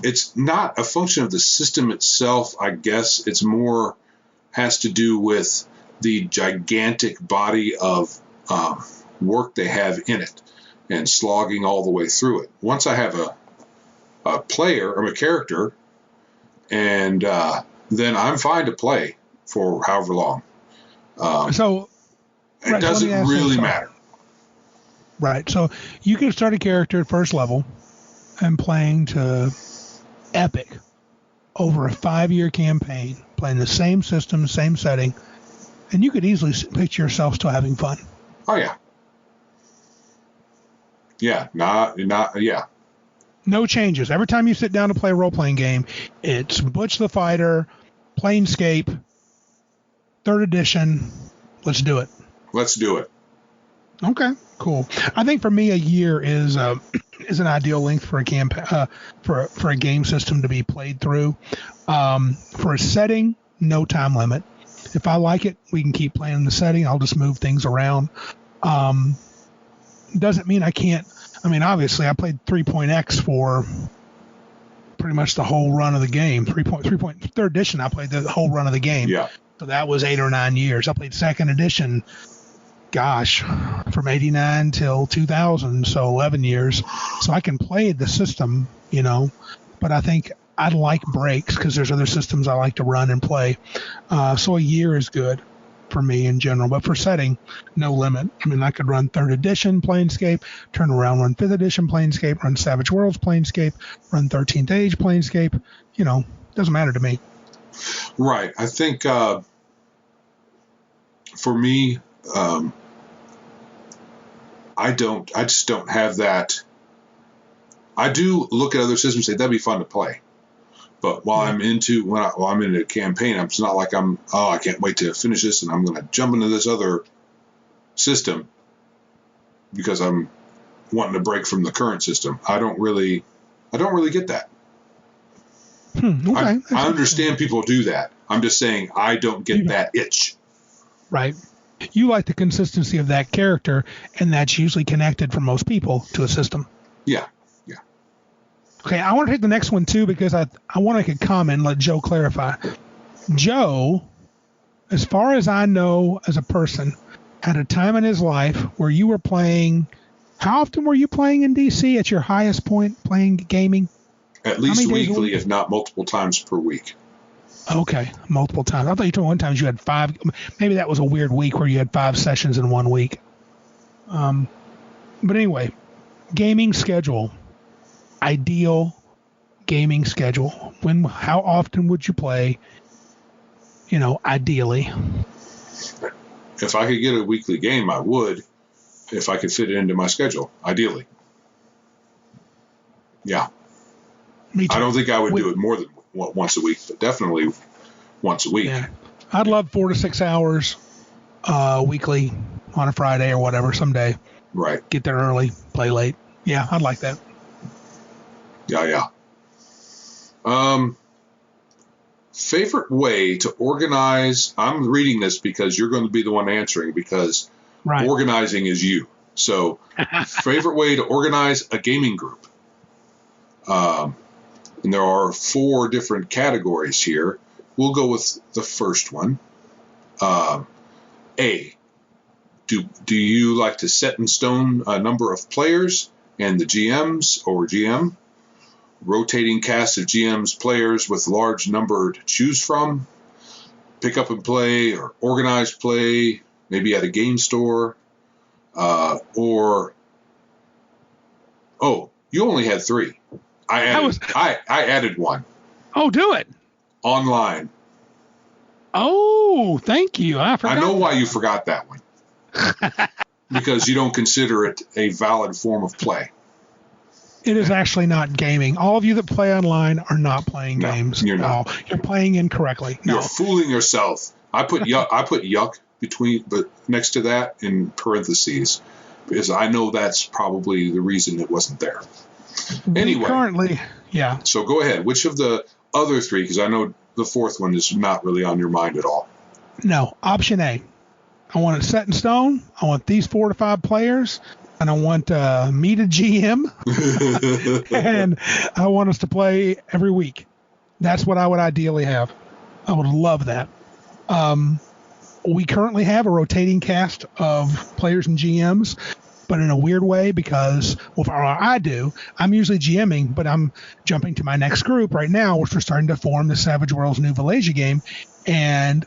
it's not a function of the system itself. I guess it's more has to do with the gigantic body of work they have in it and slogging all the way through it. Once I have a player or a character, and then I'm fine to play for however long. It doesn't really matter. Right. So you can start a character at first level and playing to epic over a 5-year campaign, playing the same system, same setting, and you could easily picture yourself still having fun. Oh, yeah. Yeah. Yeah. No changes. Every time you sit down to play a role-playing game, it's Butch the Fighter, Planescape, 3rd edition. Let's do it. Let's do it. Okay, cool. I think for me, a year is an ideal length for a for a game system to be played through. For a setting, no time limit. If I like it, we can keep playing the setting. I'll just move things around. Doesn't mean I can't. I mean, obviously, I played 3.x for pretty much the whole run of the game. 3.3 edition, I played the whole run of the game. Yeah. So that was 8 or 9 years. I played 2nd edition, gosh, from 89 till 2000, so 11 years. So I can play the system, but I think I'd like breaks because there's other systems I like to run and play. So a year is good for me in general, but for setting, no limit. I mean, I could run 3rd edition Planescape, turn around, run 5th edition Planescape, run Savage Worlds Planescape, run 13th Age Planescape. Doesn't matter to me. Right. I think for me, I just don't have that. I do look at other systems and say that'd be fun to play. But while I'm while I'm in a campaign, it's not like I can't wait to finish this and I'm going to jump into this other system because I'm wanting to break from the current system. I don't really get that. Okay. I understand people do that. I'm just saying I don't get that itch. Right. you like the consistency of that character, and that's usually connected for most people to a system. Yeah. Okay, I want to take the next one too because I want to make a comment and let Joe clarify. Joe, as far as I know as a person, had a time in his life where you were playing. How often were you playing in DC at your highest point playing gaming? At least weekly, if not multiple times per week. Okay, multiple times. I thought you told me one time you had 5. Maybe that was a weird week where you had 5 sessions in 1 week. But anyway, gaming schedule. Ideal gaming schedule. How often would you play? Ideally. If I could get a weekly game, I would. If I could fit it into my schedule, ideally. Yeah. Me too. I don't think I would do it more than once a week, but definitely once a week. Yeah. I'd love 4 to 6 hours weekly on a Friday or whatever someday. Right. Get there early, play late. Yeah, I'd like that. Yeah. Favorite way to organize. I'm reading this because you're going to be the one answering because organizing is you. So favorite way to organize a gaming group. And there are 4 different categories here. We'll go with the first one. A, do you like to set in stone a number of players and the GMs or GM? Rotating cast of GMs, players with large number to choose from, pick up and play or organized play, maybe at a game store, or you only had 3. I added one. Oh, do it. Online. Oh, thank you. I know why you forgot that one. Because you don't consider it a valid form of play. It is actually not gaming. All of you that play online are not playing games. You're not. You're playing incorrectly. No. You're fooling yourself. I put yuck next to that in parentheses because I know that's probably the reason it wasn't there. Anyway, currently, yeah. So go ahead. Which of the other 3? Because I know the 4th one is not really on your mind at all. No. Option A. I want it set in stone. I want these 4 to 5 players. And I want me to GM, and I want us to play every week. That's what I would ideally have. I would love that. We currently have a rotating cast of players and GMs, but in a weird way because, I'm usually GMing, but I'm jumping to my next group right now, which we're starting to form the Savage Worlds New Village game, and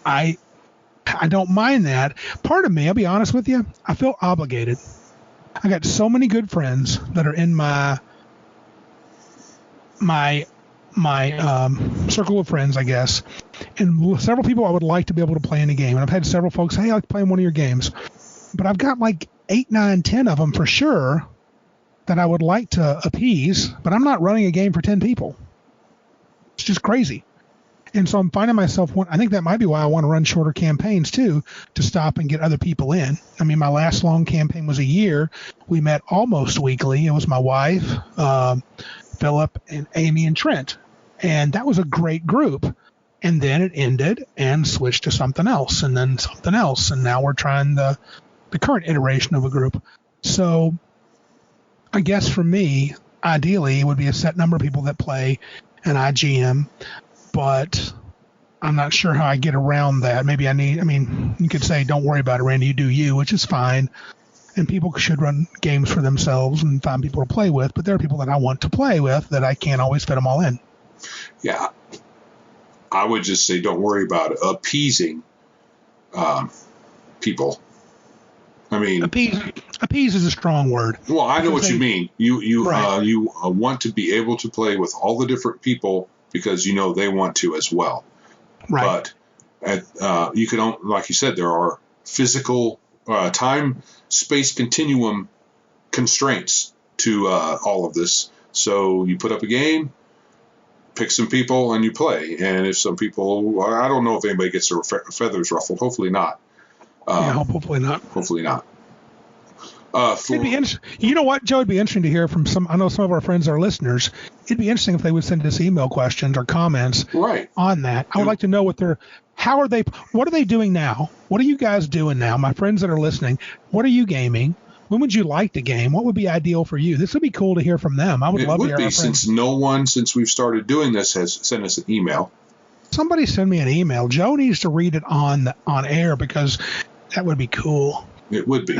I don't mind that. Part of me, I'll be honest with you, I feel obligated. I got so many good friends that are in my circle of friends, I guess, and several people I would like to be able to play in a game. And I've had several folks, hey, I like to play in one of your games. But I've got like 8, 9, 10 of them for sure that I would like to appease, but I'm not running a game for 10 people. It's just crazy. And so I'm finding myself, I think that might be why I want to run shorter campaigns too, to stop and get other people in. I mean, my last long campaign was a year. We met almost weekly. It was my wife, Philip, and Amy and Trent. And that was a great group. And then it ended and switched to something else and then something else. And now we're trying the current iteration of a group. So I guess for me, ideally, it would be a set number of people that play and I GM. But I'm not sure how I get around that. Maybe you could say, don't worry about it, Randy, you do you, which is fine. And people should run games for themselves and find people to play with. But there are people that I want to play with that I can't always fit them all in. Yeah. I would just say, don't worry about it. Appeasing people. I mean, appease is a strong word. Well, I know what you mean. You want to be able to play with all the different people because they want to as well. Right. But you can, like you said, there are physical time, space continuum constraints to all of this. So you put up a game, pick some people, and you play. And if some people, I don't know if anybody gets their feathers ruffled. Hopefully not. Hopefully not. Hopefully not. It'd be interesting. You know what, Joe? It'd be interesting to hear from some. I know some of our friends are listeners. It'd be interesting if they would send us email questions or comments on that. I would like to know what are they doing now? What are you guys doing now? My friends that are listening, what are you gaming? When would you like to game? What would be ideal for you? This would be cool to hear from them. I would love to hear. It would be, since no one, since we've started doing this, has sent us an email. Somebody send me an email. Joe needs to read it on air because that would be cool. It would be.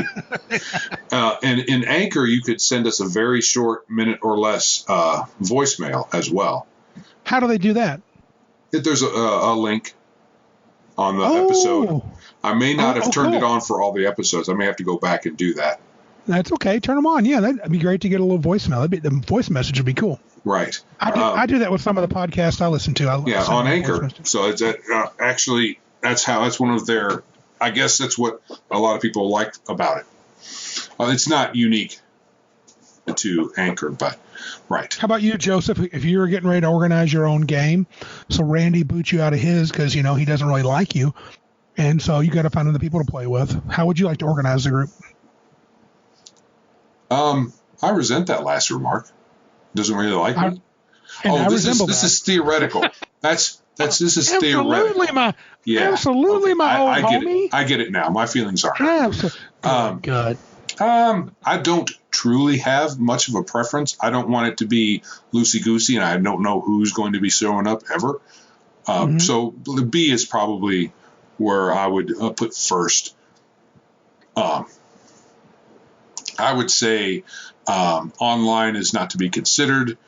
And in Anchor, you could send us a very short, minute or less voicemail as well. How do they do that? There's a link on the episode. I may not have turned it on for all the episodes. I may have to go back and do that. That's okay. Turn them on. Yeah, that'd be great to get a little voicemail. The voice message would be cool. Right. I do that with some of the podcasts I listen to. On Anchor. So it's actually that's one of their. I guess that's what a lot of people like about it. It's not unique to Anchor, but right. How about you, Joseph? If you were getting ready to organize your own game, so Randy boots you out of his because he doesn't really like you, and so you got to find other people to play with. How would you like to organize the group? I resent that last remark. Doesn't really like me. This is theoretical. This is theoretical. Absolutely, my old homie. I get it now. My feelings are hurt. Good. I don't truly have much of a preference. I don't want it to be loosey-goosey, and I don't know who's going to be showing up ever. So B is probably where I would put first. I would say online is not to be considered.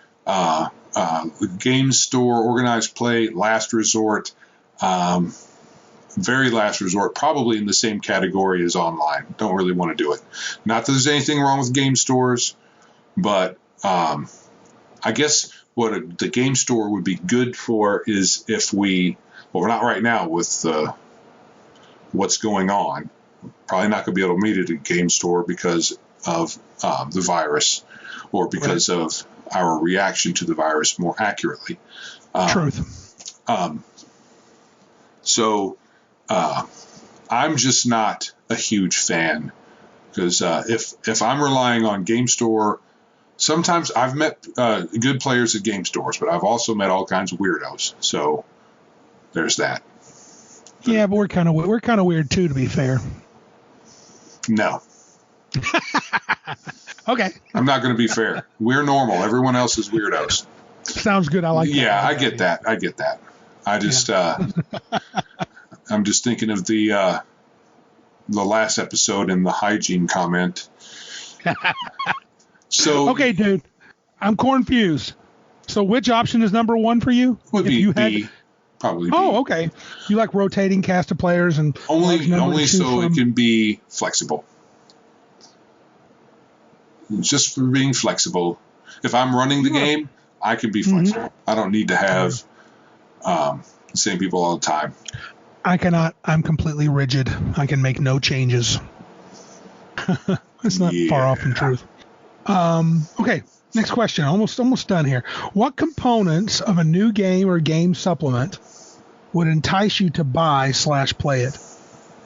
Game store, organized play, last resort, very last resort, probably in the same category as online. Don't really want to do it. Not that there's anything wrong with game stores, but I guess what the game store would be good for is if we're not right now with what's going on. Probably not going to be able to meet at a game store because of the virus or because of our reaction to the virus more accurately. Truth. So I'm just not a huge fan because if I'm relying on game store, sometimes I've met good players at game stores, but I've also met all kinds of weirdos. So there's that. Yeah, but we're kind of weird too, to be fair. No. Okay. I'm not going to be fair. We're normal. Everyone else is weirdos. Sounds good. I like that. Yeah, I get that. I just, I'm just thinking of the last episode and the hygiene comment. So okay, dude, I'm confused. So which option is number one for you? Would be B. Probably B. Oh, okay. You like rotating cast of players and only so it can be flexible. Just for being flexible. If I'm running the game, I can be flexible. I don't need to have the same people all the time. I cannot. I'm completely rigid. I can make no changes. It's not far off from truth. Okay, next question. Almost done here. What components of a new game or game supplement would entice you to buy/play it?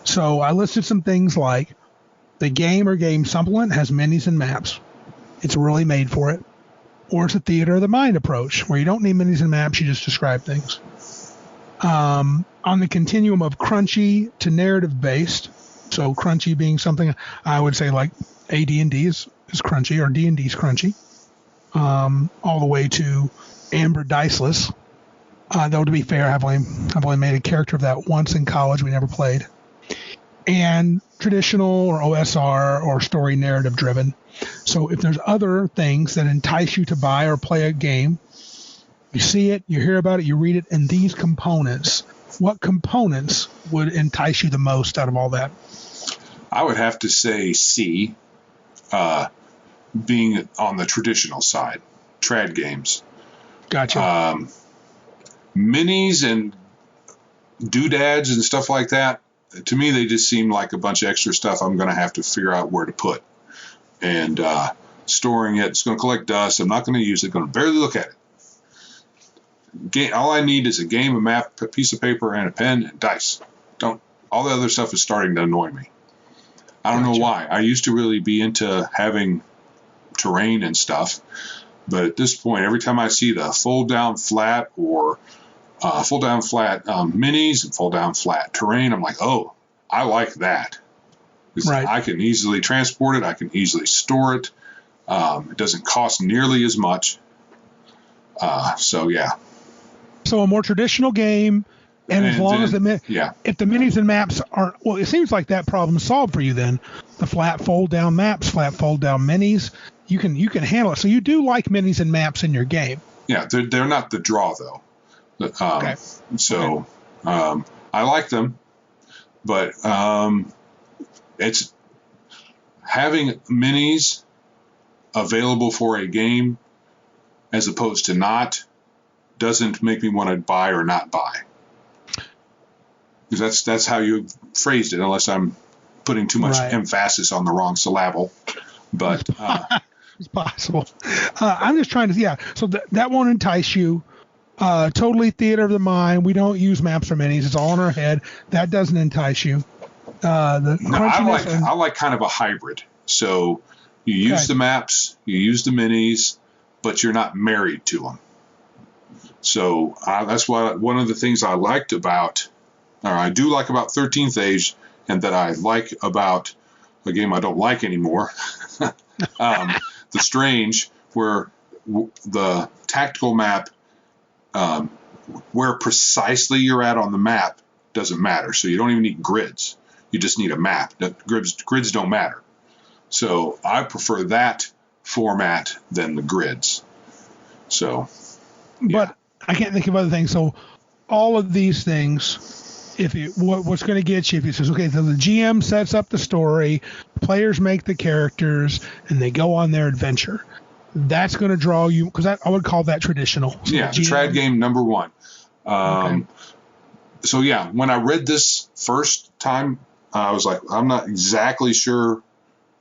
So I listed some things like the game or game supplement has minis and maps. It's really made for it. Or it's a theater of the mind approach where you don't need minis and maps, you just describe things. On the continuum of crunchy to narrative based, so crunchy being something I would say like AD&D is crunchy or D&D is crunchy, all the way to Amber Diceless. Though to be fair, I've only made a character of that once in college. We never played. And traditional or OSR or story narrative driven. So if there's other things that entice you to buy or play a game, you see it, you hear about it, you read it, and these components, what components would entice you the most out of all that? I would have to say C, being on the traditional side, trad games. Gotcha. Minis and doodads and stuff like that, to me, they just seem like a bunch of extra stuff I'm going to have to figure out where to put. And storing it, it's going to collect dust. I'm not going to use it. Going to barely look at it. All I need is a game, a map, a piece of paper, and a pen and dice. All the other stuff is starting to annoy me. I don't know why. I used to really be into having terrain and stuff, but at this point, every time I see the fold down flat or fold down flat minis and fold down flat terrain, I'm like, oh, I like that. Right. I can easily transport it. I can easily store it. It doesn't cost nearly as much. So yeah. So a more traditional game, and as long then, as if the minis and maps aren't, well, it seems like that problem's solved for you then. The flat fold down maps, flat fold down minis, you can handle it. So you do like minis and maps in your game. Yeah, they're not the draw though. Okay. So I like them, but it's having minis available for a game as opposed to not doesn't make me want to buy or not buy. Because that's how you phrased it, unless I'm putting too much emphasis on the wrong syllable. But it's possible. I'm just trying to, so that won't entice you. Totally theater of the mind. We don't use maps or minis. It's all in our head. That doesn't entice you. I like kind of a hybrid. So you use the maps, you use the minis, but you're not married to them. So that's why one of the things I liked about, or I do like about 13th Age, and that I like about a game I don't like anymore, The Strange, where the tactical map, where precisely you're at on the map doesn't matter. So you don't even need grids. You just need a map. Grids don't matter. So I prefer that format than the grids. So, yeah. But I can't think of other things. So all of these things, what's going to get you if it says, okay, so the GM sets up the story, players make the characters, and they go on their adventure. That's going to draw you, because I would call that traditional. So yeah, trad game number one. So yeah, when I read this first time, I was like, I'm not exactly sure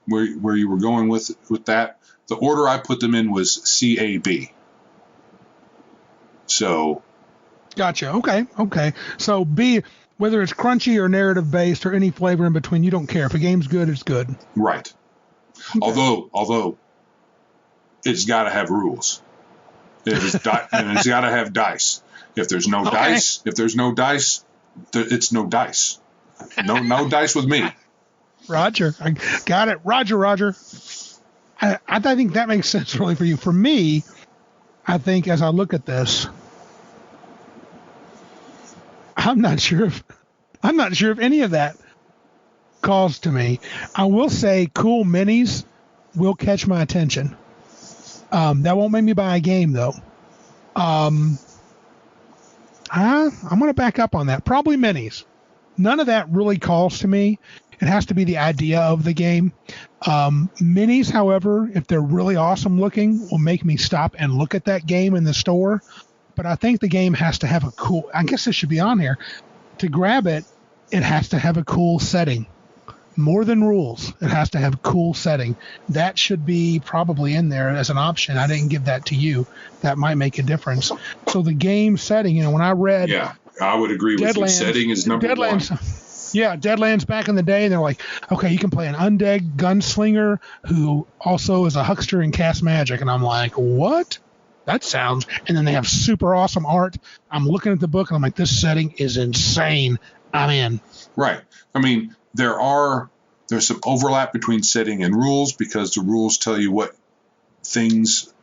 where you were going with that. The order I put them in was CAB. So. Gotcha. Okay. So B, whether it's crunchy or narrative based or any flavor in between, you don't care. If a game's good, it's good. Right. Okay. Although it's got to have rules. And it's got to have dice. If there's no dice, it's no dice. No dice with me. Roger. I got it. Roger. I think that makes sense really for you. For me, I think as I look at this, I'm not sure if any of that calls to me. I will say cool minis will catch my attention. That won't make me buy a game though. I'm going to back up on that. Probably minis. None of that really calls to me. It has to be the idea of the game. Minis, however, if they're really awesome looking, will make me stop and look at that game in the store. But I think the game has to have I guess it should be on here. To grab it, it has to have a cool setting. More than rules, it has to have a cool setting. That should be probably in there as an option. I didn't give that to you. That might make a difference. So the game setting, when I read... Yeah, I would agree with you. Setting is number one. Yeah, Deadlands back in the day, and they're like, okay, you can play an undead gunslinger who also is a huckster and casts magic. And I'm like, what? That sounds... And then they have super awesome art. I'm looking at the book, and I'm like, this setting is insane. I'm in. Right. I mean, there's some overlap between setting and rules because the rules tell you what things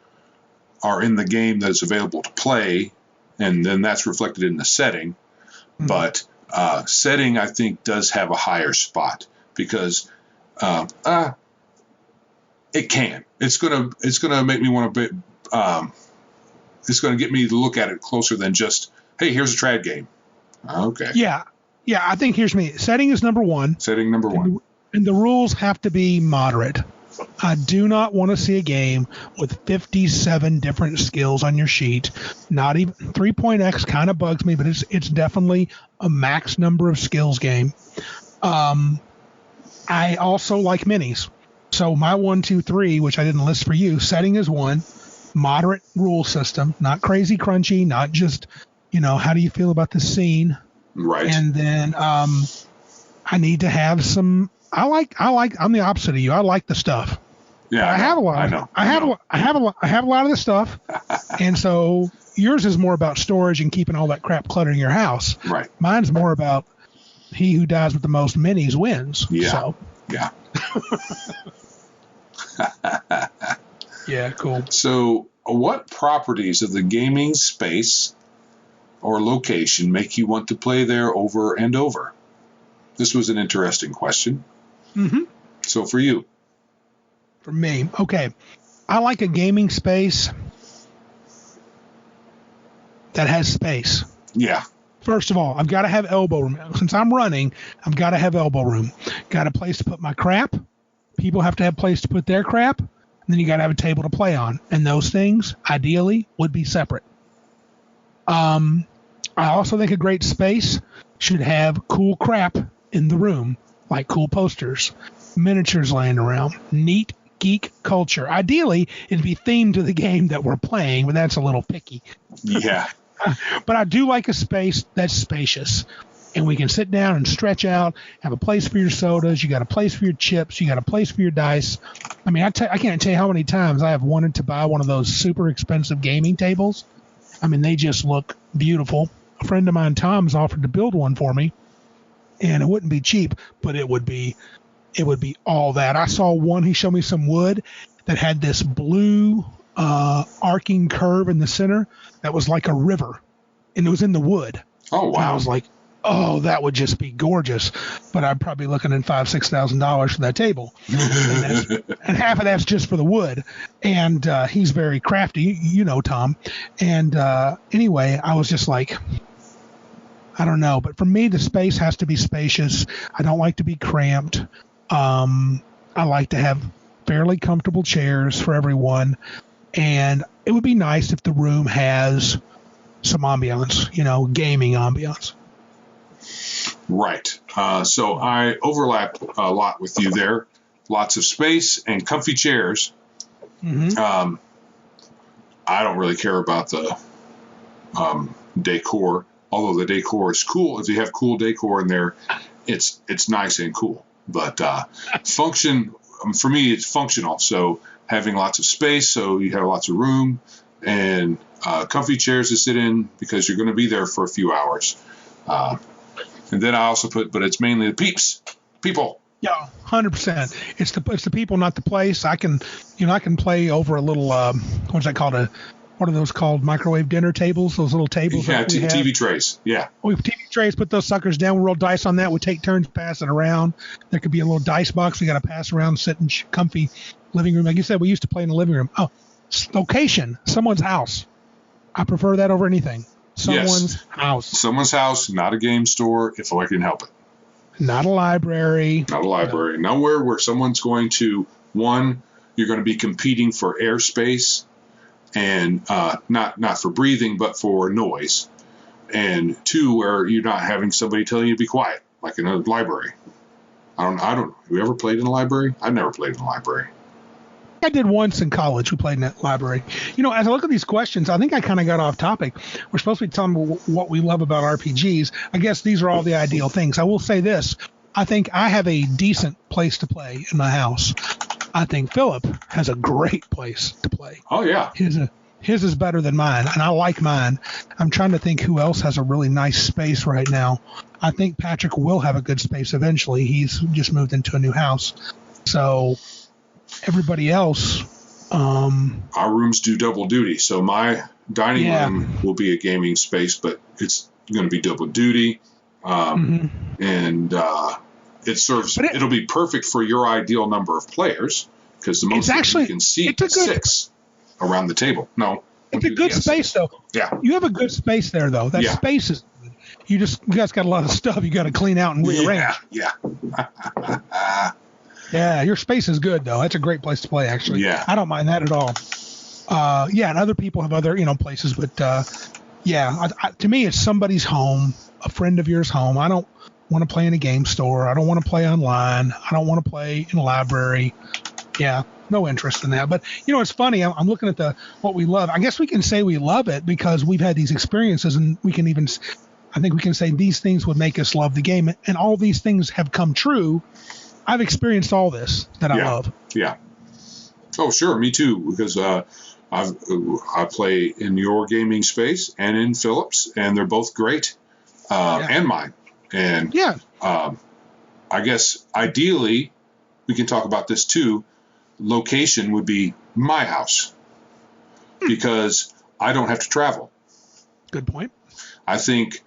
are in the game that's available to play, and then that's reflected in the setting. Mm-hmm. But setting, I think, does have a higher spot because it can. It's gonna make me want to. It's gonna get me to look at it closer than just, hey, here's a trad game. Okay. Yeah. I think here's me. Setting is number one. Setting number one. And the rules have to be moderate. I do not want to see a game with 57 different skills on your sheet. Not even 3.x kind of bugs me, but it's definitely a max number of skills game. I also like minis. So my 1, 2, 3, which I didn't list for you, setting is one. Moderate rule system, not crazy crunchy, not just, how do you feel about the scene? Right. And then I need to have some I'm the opposite of you. I like the stuff. Yeah, I have a lot. I know. I have a lot of the stuff, and so yours is more about storage and keeping all that crap cluttered in your house. Right. Mine's more about he who dies with the most minis wins. Yeah. So. Yeah. Yeah. Cool. So, what properties of the gaming space or location make you want to play there over and over? This was an interesting question. Mm-hmm. So, for you. For me, okay, I like a gaming space that has space. Yeah. First of all, I've got to have elbow room. Since I'm running, I've got to have elbow room. Got a place to put my crap. People have to have a place to put their crap. And then you got to have a table to play on. And those things, ideally, would be separate. I also think a great space should have cool crap in the room, like cool posters, miniatures laying around, neat geek culture. Ideally, it'd be themed to the game that we're playing, but that's a little picky. Yeah. But I do like a space that's spacious, and we can sit down and stretch out, have a place for your sodas, you got a place for your chips, you got a place for your dice. I mean, I can't tell you how many times I have wanted to buy one of those super expensive gaming tables. I mean, they just look beautiful. A friend of mine, Tom's, offered to build one for me, and it wouldn't be cheap, but it would be all that. I saw one, he showed me some wood that had this blue arcing curve in the center that was like a river, and it was in the wood. Oh, wow. And I was like, oh, that would just be gorgeous. But I'd probably be looking at $5,000-$6,000 for that table. And half of that's just for the wood. And he's very crafty, you know, Tom. And anyway, I was just like, I don't know. But for me, the space has to be spacious. I don't like to be cramped. I like to have fairly comfortable chairs for everyone. And it would be nice if the room has some ambiance, you know, gaming ambiance. Right. So I overlap a lot with you there. Lots of space and comfy chairs. Mm-hmm. I don't really care about the decor, although the decor is cool. If you have cool decor in there, it's nice and cool. But function, for me, it's functional. So having lots of space, so you have lots of room, and comfy chairs to sit in because you're going to be there for a few hours. And then I also put, but it's mainly the people. Yeah, 100%. It's the people, not the place. I can play over a little what's that called? What are those called? Microwave dinner tables? Those little tables. Yeah, TV trays. Yeah. We have TV trays. Put those suckers down. We roll dice on that. We take turns, pass it around. There could be a little dice box we got to pass around, sit in comfy living room. Like you said, we used to play in the living room. Oh, location, someone's house. I prefer that over anything. Someone's house. Someone's house, not a game store, if I can help it. Not a library. Not a library. No. Nowhere where someone's going to, one, you're going to be competing for airspace, and not for breathing, but for noise. And two, where you're not having somebody telling you to be quiet, like in a library. I don't know. Have you ever played in a library? I've never played in a library. I did once in college. We played in that library. You know, as I look at these questions, I think I kind of got off topic. We're supposed to be telling what we love about RPGs. I guess these are all the ideal things. I will say this. I think I have a decent place to play in my house. I think Philip has a great place to play. Oh, yeah. His is better than mine, and I like mine. I'm trying to think who else has a really nice space right now. I think Patrick will have a good space eventually. He's just moved into a new house. So everybody else... our rooms do double duty. So my dining room will be a gaming space, but it's going to be double duty. And it serves... it'll be perfect for your ideal number of players, because the most you can seat is 6 around the table. No. It's a good space, though. Yeah. You have a good space there, though. That space is good. You guys got a lot of stuff you got to clean out and rearrange. Yeah. Yeah, your space is good, though. That's a great place to play, actually. Yeah. I don't mind that at all. And other people have other, places, but to me, it's somebody's home, a friend of yours home. I don't want to play in a game store. I don't want to play online. I don't want to play in a library. Yeah, no interest in that. But, it's funny. I'm looking at what we love. I guess we can say we love it because we've had these experiences, and I think we can say these things would make us love the game. And all these things have come true. I've experienced all this that I love. Yeah. Oh, sure. Me too. Because I play in your gaming space and in Philip's, and they're both great, and mine. And I guess ideally, we can talk about this too. Location would be my house because I don't have to travel. Good point. I think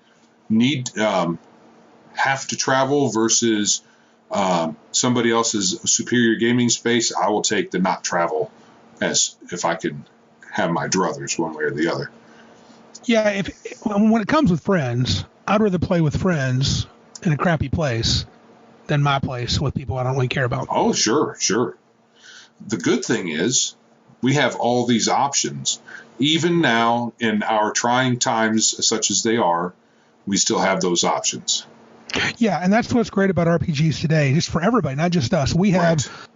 have to travel versus somebody else's superior gaming space. I will take the not travel as if I could have my druthers one way or the other. Yeah, when it comes with friends, I'd rather play with friends in a crappy place than my place with people I don't really care about. Oh, sure. The good thing is we have all these options. Even now, in our trying times, such as they are, we still have those options. Yeah, and that's what's great about RPGs today, just for everybody, not just us. We have,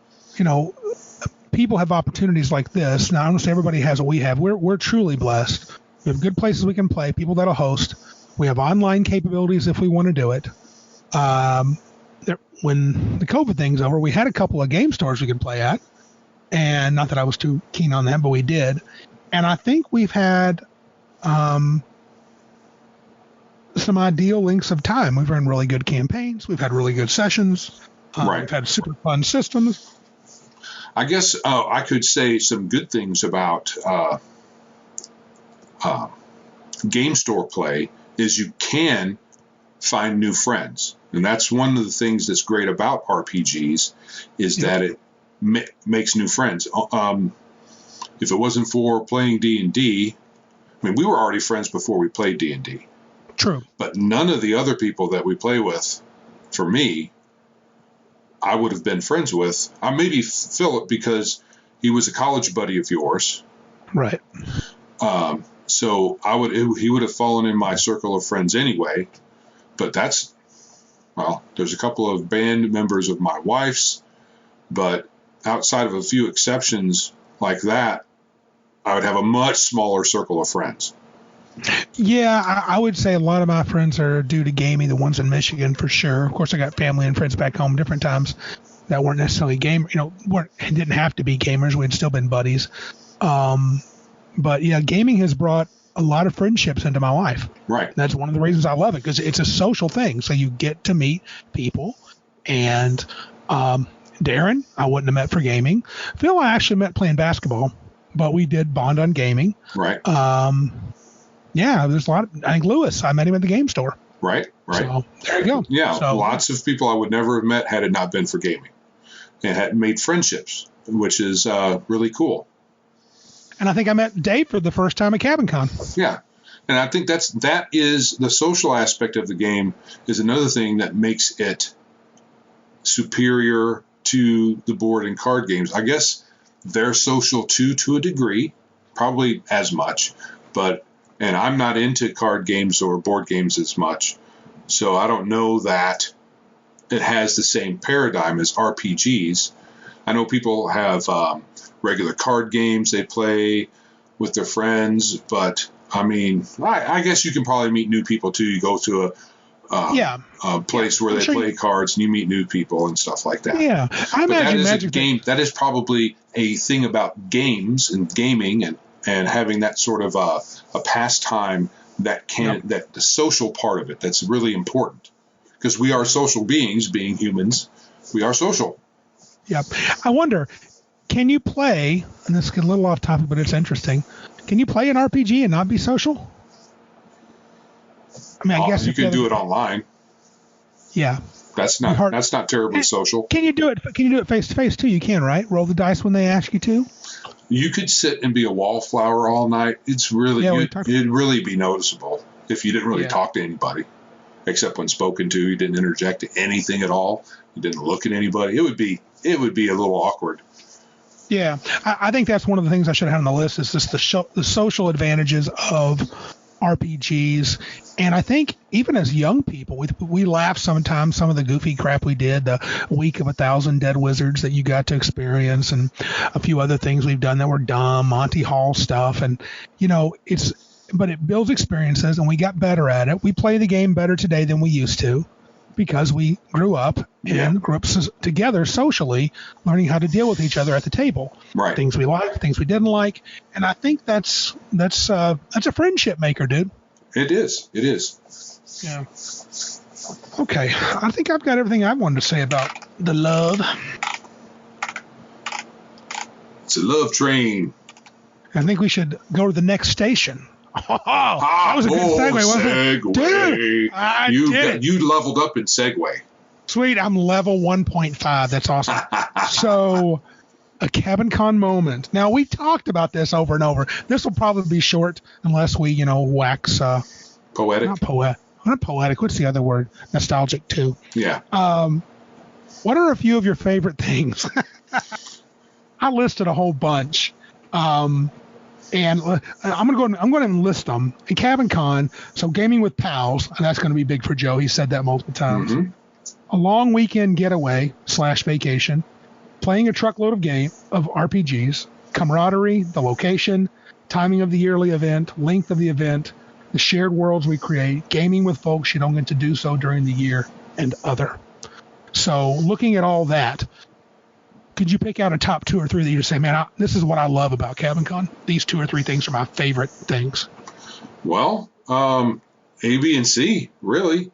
people have opportunities like this. Now, I don't say everybody has what we have. We're truly blessed. We have good places we can play, people that'll host. We have online capabilities if we want to do it. When the COVID thing's over, we had a couple of game stores we could play at. And not that I was too keen on that, but we did. And I think we've had some ideal lengths of time. We've run really good campaigns. We've had really good sessions. We've had super fun systems. I guess I could say some good things about game store play is you can find new friends. And that's one of the things that's great about RPGs is that it makes new friends. If it wasn't for playing D&D, I mean, we were already friends before we played D&D. True. But none of the other people that we play with, for me, I would have been friends with. Maybe Philip, because he was a college buddy of yours. Right. So he would have fallen in my circle of friends anyway. But there's a couple of band members of my wife's, but outside of a few exceptions like that, I would have a much smaller circle of friends. Yeah, I would say a lot of my friends are due to gaming, the ones in Michigan for sure. Of course, I got family and friends back home different times that weren't necessarily didn't have to be gamers. We'd still been buddies. But yeah, gaming has brought a lot of friendships into my life. Right. That's one of the reasons I love it, because it's a social thing. So you get to meet people. And Darren, I wouldn't have met for gaming. Phil, I actually met playing basketball, but we did bond on gaming. Right. Yeah, there's a lot. I think Lewis, I met him at the game store. Right. So there you go. Yeah, so, lots of people I would never have met had it not been for gaming, and had made friendships, which is really cool. And I think I met Dave for the first time at CabinCon. Yeah, and I think that is the social aspect of the game is another thing that makes it superior to the board and card games. I guess they're social too, to a degree, probably as much, and I'm not into card games or board games as much, so I don't know that it has the same paradigm as RPGs. I know people have regular card games they play with their friends, but I mean, I guess you can probably meet new people too. You go to a place where they play cards and you meet new people and stuff like that. Yeah, I imagine that is probably a thing about games and gaming and having that sort of a pastime that the social part of it that's really important, because we are social beings, being humans. We are social. Yeah, I wonder, can you play? And this is a little off topic, but it's interesting. Can you play an RPG and not be social? I mean, I guess you can do it online. Yeah, that's not terribly social. Can you do it face to face too? You can, right? Roll the dice when they ask you to. You could sit and be a wallflower all night. It's really it'd really be noticeable if you didn't really talk to anybody, except when spoken to. You didn't interject anything at all. You didn't look at anybody. It would be a little awkward. Yeah, I think that's one of the things I should have on the list is just the social advantages of RPGs. And I think even as young people, we laugh sometimes, some of the goofy crap we did, the Week of 1,000 Dead Wizards that you got to experience, and a few other things we've done that were dumb, Monty Hall stuff. And, but it builds experiences, and we got better at it. We play the game better today than we used to because we grew up and grew up together socially, learning how to deal with each other at the table. Right. Things we liked, things we didn't like, and I think that's a friendship maker, dude. It is. It is. Yeah. Okay, I think I've got everything I wanted to say about the love. It's a love train. I think we should go to the next station. Oh, that was a good segue, wasn't it? Dude, I did it. You leveled up in Segway. Sweet, I'm level 1.5. That's awesome. So, a CabinCon moment. Now, we've talked about this over and over. This will probably be short unless we, wax... Poetic? Not poetic. What's the other word? Nostalgic, too. Yeah. What are a few of your favorite things? I listed a whole bunch. And I'm going to enlist them. In CabinCon, so gaming with pals, and that's going to be big for Joe. He said that multiple times. Mm-hmm. A long weekend getaway / vacation, playing a truckload of RPGs, camaraderie, the location, timing of the yearly event, length of the event, the shared worlds we create, gaming with folks you don't get to do so during the year, and other. So looking at all that, could you pick out a top 2 or 3 that you just say, man, this is what I love about CabinCon? These 2 or 3 things are my favorite things. Well, A, B, and C, really.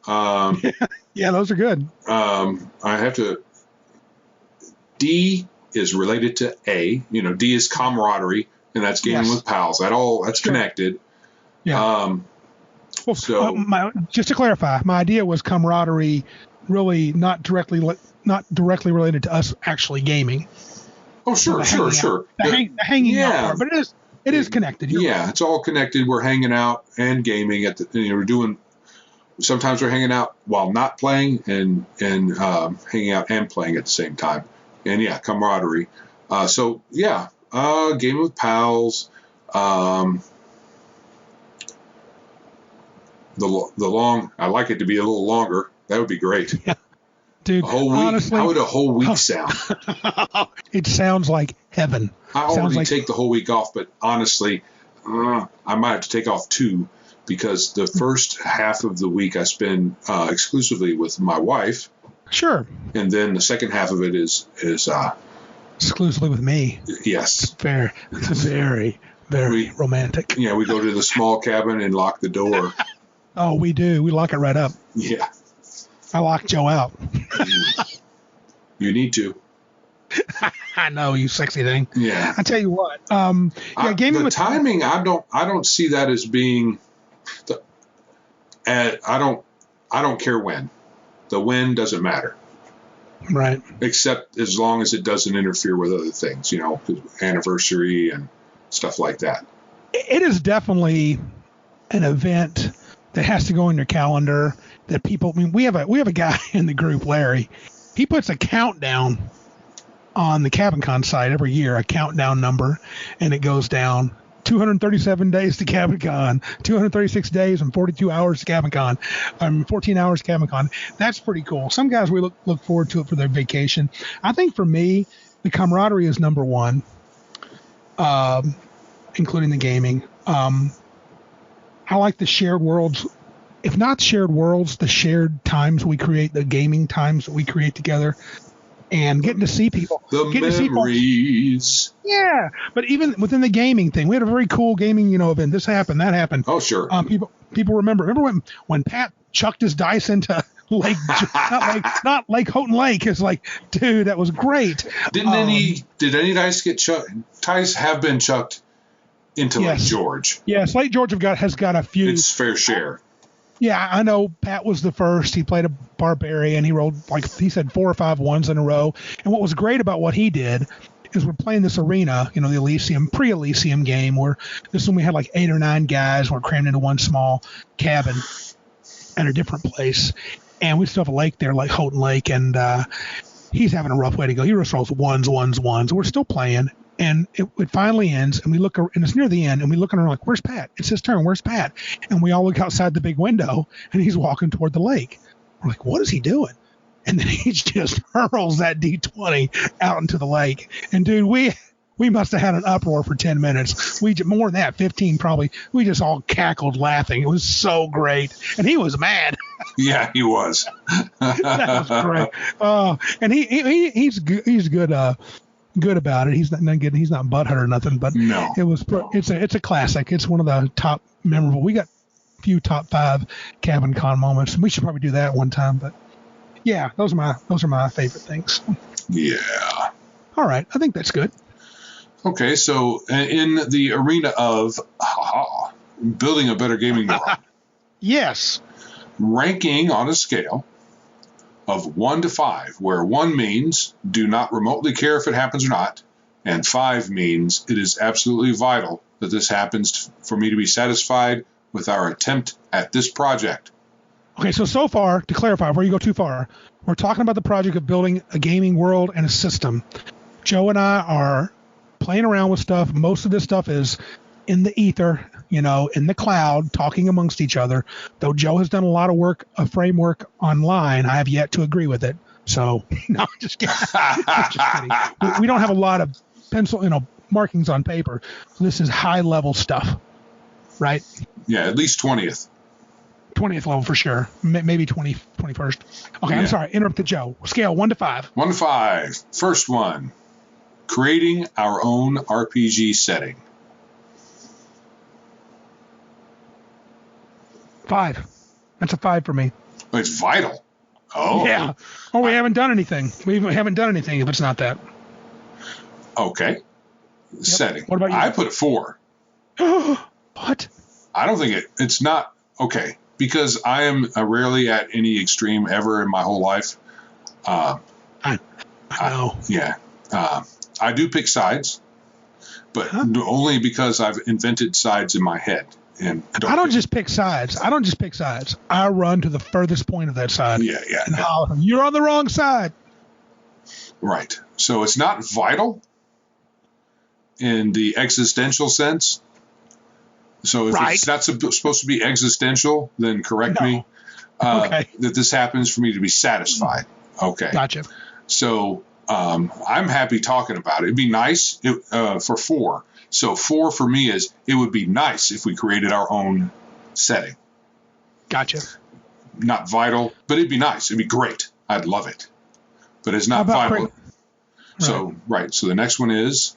Yeah, those are good. I have to. D is related to A. D is camaraderie, and that's gaming with pals. That's connected. Yeah. Just to clarify, my idea was camaraderie, really not directly related to us actually gaming. Oh, sure. The hanging out part, but it is connected. It's all connected. We're hanging out and gaming we're doing. Sometimes we're hanging out while not playing, and hanging out and playing at the same time. And camaraderie. Gaming with pals. The long. I like it to be a little longer. That would be great. Yeah. Dude, a whole week. Honestly, how would a whole week sound? It sounds like heaven. I already take the whole week off, but honestly, I might have to take off 2 because the first half of the week I spend exclusively with my wife. Sure. And then the second half of it is exclusively with me. Yes. It's very, very romantic. Yeah, we go to the small cabin and lock the door. Oh, we do. We lock it right up. Yeah. I lock Joe out. You need to. I know, you sexy thing. Yeah. I tell you what. Gaming with timing. I don't see that as being. I don't care when. The when doesn't matter. Right. Except as long as it doesn't interfere with other things, anniversary and stuff like that. It is definitely an event that has to go in your calendar that people. I mean, we have a guy in the group, Larry. He puts a countdown on the CabinCon site every year, a countdown number, and it goes down 237 days to CabinCon, 236 days and 42 hours to CabinCon, 14 hours to CabinCon. That's pretty cool. Some guys we look forward to it for their vacation. I think for me, the camaraderie is number 1, including the gaming. I like the shared worlds. If not shared worlds, the shared times we create, the gaming times that we create together, and getting to see people. The memories. Yeah, but even within the gaming thing, we had a very cool gaming, event. This happened, that happened. Oh, sure. People remember. Remember when Pat chucked his dice into Lake, not Lake Houghton Lake? It's like, dude, that was great. Did any dice get chucked? Dice have been chucked into Lake George. Yes, Lake George has got a few. Its fair share. Yeah, I know Pat was the first. He played a barbarian. He rolled, he said 4 or 5 ones in a row. And what was great about what he did is we're playing this arena, the Elysium, pre-Elysium game, where this one we had 8 or 9 guys. We're crammed into one small cabin at a different place. And we still have a lake there, like Houghton Lake, and he's having a rough way to go. He just rolls ones. We're still playing. And it finally ends, and we look, and it's near the end, and we look around like, where's Pat? It's his turn. Where's Pat? And we all look outside the big window, and he's walking toward the lake. We're like, what is he doing? And then he just hurls that D20 out into the lake. And dude, we we must have had an uproar for 10 minutes. More than that, 15 probably. We just all cackled laughing. It was so great. And he was mad. Yeah, he was. That was great. And he's good. He's good. Good about it. He's not good. He's not butthurt or nothing. But no, it's a classic. It's one of the top memorable. We got a few top 5 Cabin Con moments. We should probably do that one time. But yeah, those are my favorite things. Yeah. All right, I think that's good. Okay, so in the arena of building a better gaming world, yes, ranking on a scale of 1 to 5, where 1 means do not remotely care if it happens or not, and 5 means it is absolutely vital that this happens for me to be satisfied with our attempt at this project. Okay, so far, to clarify, before you go too far, we're talking about the project of building a gaming world and a system. Joe and I are playing around with stuff. Most of this stuff is in the ether, in the cloud, talking amongst each other. Though Joe has done a lot of work, a framework online, I have yet to agree with it. So, no, I'm just kidding. I'm just kidding. We don't have a lot of pencil, markings on paper. This is high-level stuff, right? Yeah, at least 20th. 20th level for sure. Maybe 21st. Okay, yeah. I'm sorry. Interrupted Joe. Scale 1 to 5. 1 to 5. First one. Creating our own RPG setting. 5. That's a 5 for me. It's vital. Oh. Yeah. Oh, we haven't done anything. We haven't done anything if it's not that. Okay. Yep. Setting. What about you? I put it 4. What? I don't think it's not. Okay. Because I am rarely at any extreme ever in my whole life. I know. Yeah. I do pick sides, but only because I've invented sides in my head. And I don't just pick sides. I run to the furthest point of that side. Yeah. And holler, you're on the wrong side. Right. So it's not vital in the existential sense. So if it's not supposed to be existential, then correct me. Okay. That this happens for me to be satisfied. Okay. Gotcha. So I'm happy talking about it. It'd be nice for 4. So 4 for me is it would be nice if we created our own setting. Gotcha. Not vital, but it'd be nice. It'd be great. I'd love it. But it's not vital. So the next one is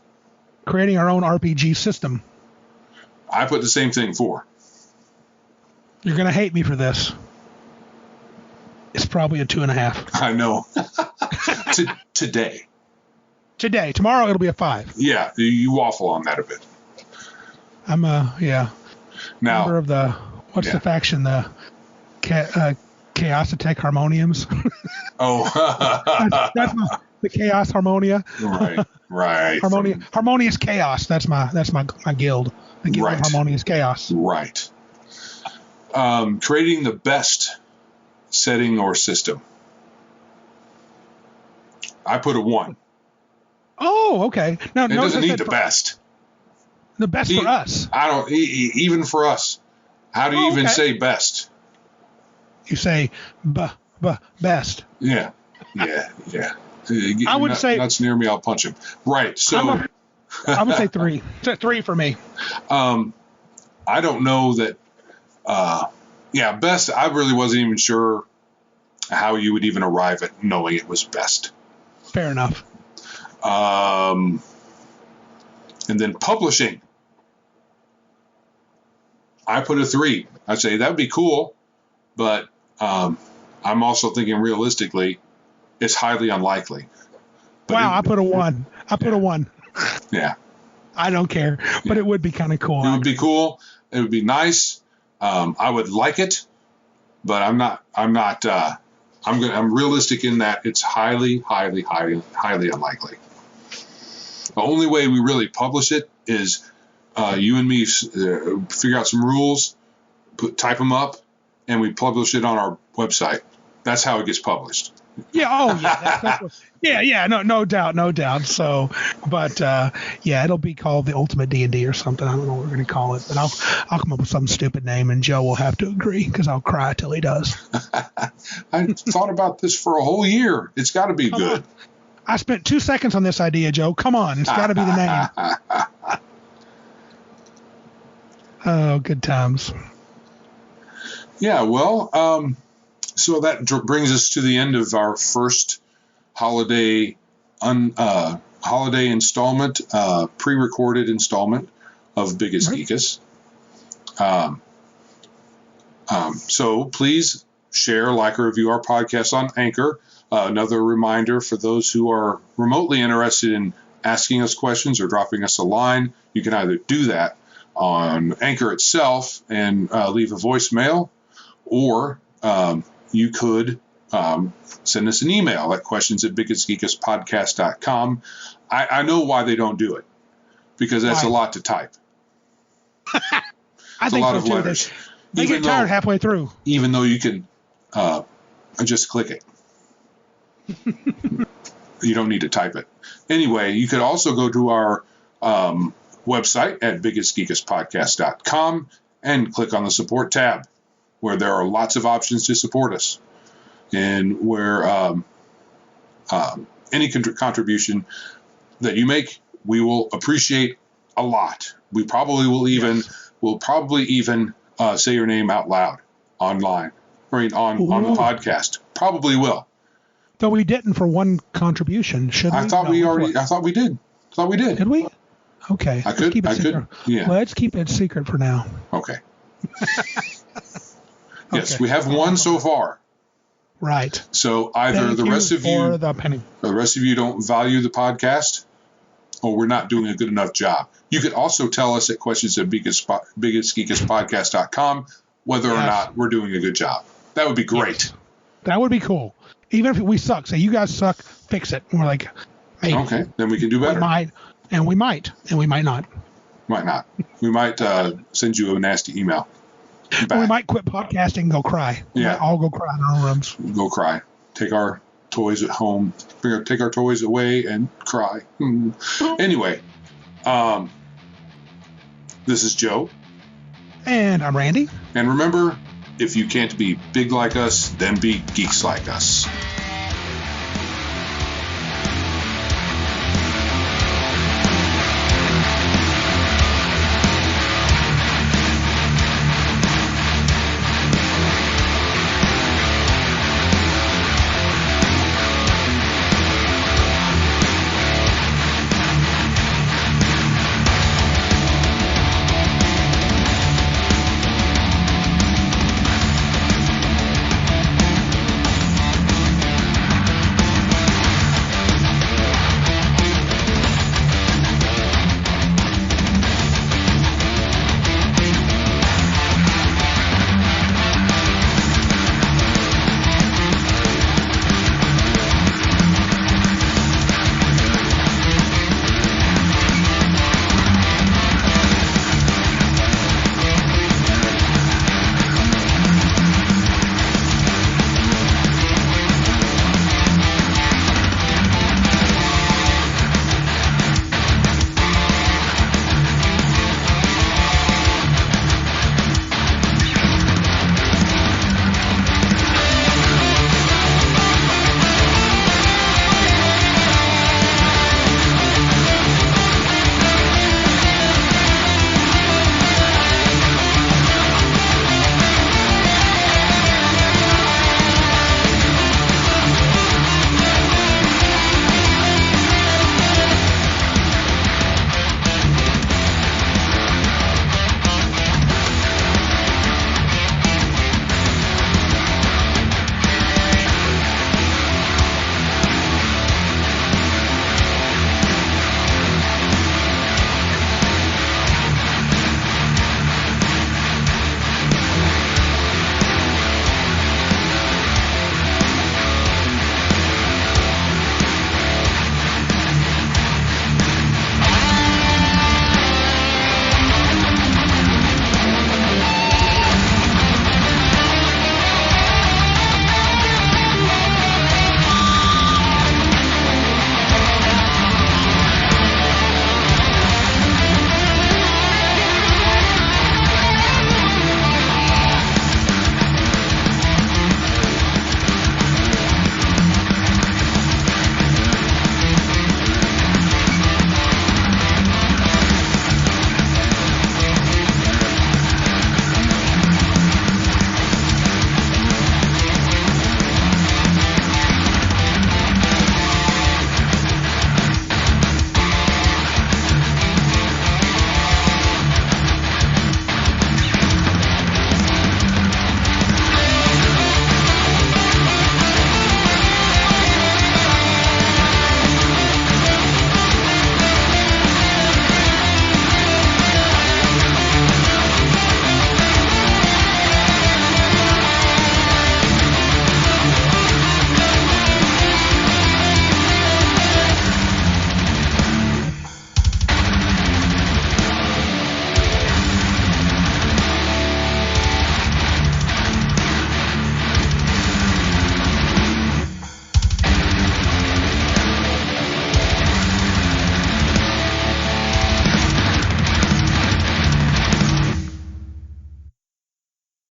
creating our own RPG system. I put the same thing 4. You're going to hate me for this. It's probably a 2.5. I know. Today. Tomorrow it'll be a 5. Yeah, you waffle on that a bit. I'm now, member of the the faction, the Chaositech Harmoniums. Oh, that's the Chaos Harmonia. Right. Harmonious Chaos. That's my guild. The Guild of Harmonious Chaos. Right. Creating the best setting or system. I put a 1. Oh, okay. Now, it doesn't need the best. The best for us. I don't even for us. How do you even say best? You say best. Yeah. I would say nuts near me. I'll punch him. Right. So I would say 3. 3 for me. I don't know that. Best. I really wasn't even sure how you would even arrive at knowing it was best. Fair enough. And then publishing. I put a 3. I'd say that'd be cool, but I'm also thinking realistically, it's highly unlikely. But I put a 1. Put a 1. Yeah. I don't care, but it would be kind of cool. It would be cool. It would be nice. I would like it, but I'm realistic in that it's highly unlikely. The only way we really publish it is you and me figure out some rules, type them up, and we publish it on our website. That's how it gets published. Yeah. Oh, yeah. That's what, yeah. No doubt. So, but it'll be called the Ultimate D&D or something. I don't know what we're going to call it, but I'll come up with some stupid name, and Joe will have to agree because I'll cry till he does. I thought about this for a whole year. It's got to be good. I spent 2 seconds on this idea, Joe. Come on. It's got to be the name. Oh, good times. Yeah, well, so that brings us to the end of our first holiday installment, pre-recorded installment of Biggest Geekus. So please share, like, or review our podcast on Anchor. Another reminder for those who are remotely interested in asking us questions or dropping us a line, you can either do that on Anchor itself and leave a voicemail, or you could send us an email at questions@biggestgeekuspodcast.com. I know why they don't do it, because that's a lot to type. I think a lot of letters. They get tired halfway through. Even though you can just click it. You don't need to type it. Anyway, you could also go to our website at biggestgeekuspodcast.com and click on the support tab, where there are lots of options to support us, and where any contribution that you make, we will appreciate a lot. We probably will even say your name out loud online, on the podcast. Probably will. Though we didn't for one contribution, should we? I thought we did. Did we? Okay. Let's keep it secret. Yeah. Let's keep it secret for now. Okay. Yes, we have one so far. Right. So either the rest of you don't value the podcast, or we're not doing a good enough job. You could also tell us at questions@biggestgeekuspodcast.com whether or not we're doing a good job. That would be great. Yes. That would be cool. Even if we suck, say you guys suck, fix it. And we're like, hey, okay, then we can do better. We might not. Might not. We might send you a nasty email. We might quit podcasting and go cry. We might all go cry in our rooms. Go cry. Take our toys at home. Take our toys away and cry. Anyway, this is Joe. And I'm Randy. And remember, if you can't be big like us, then be geeks like us.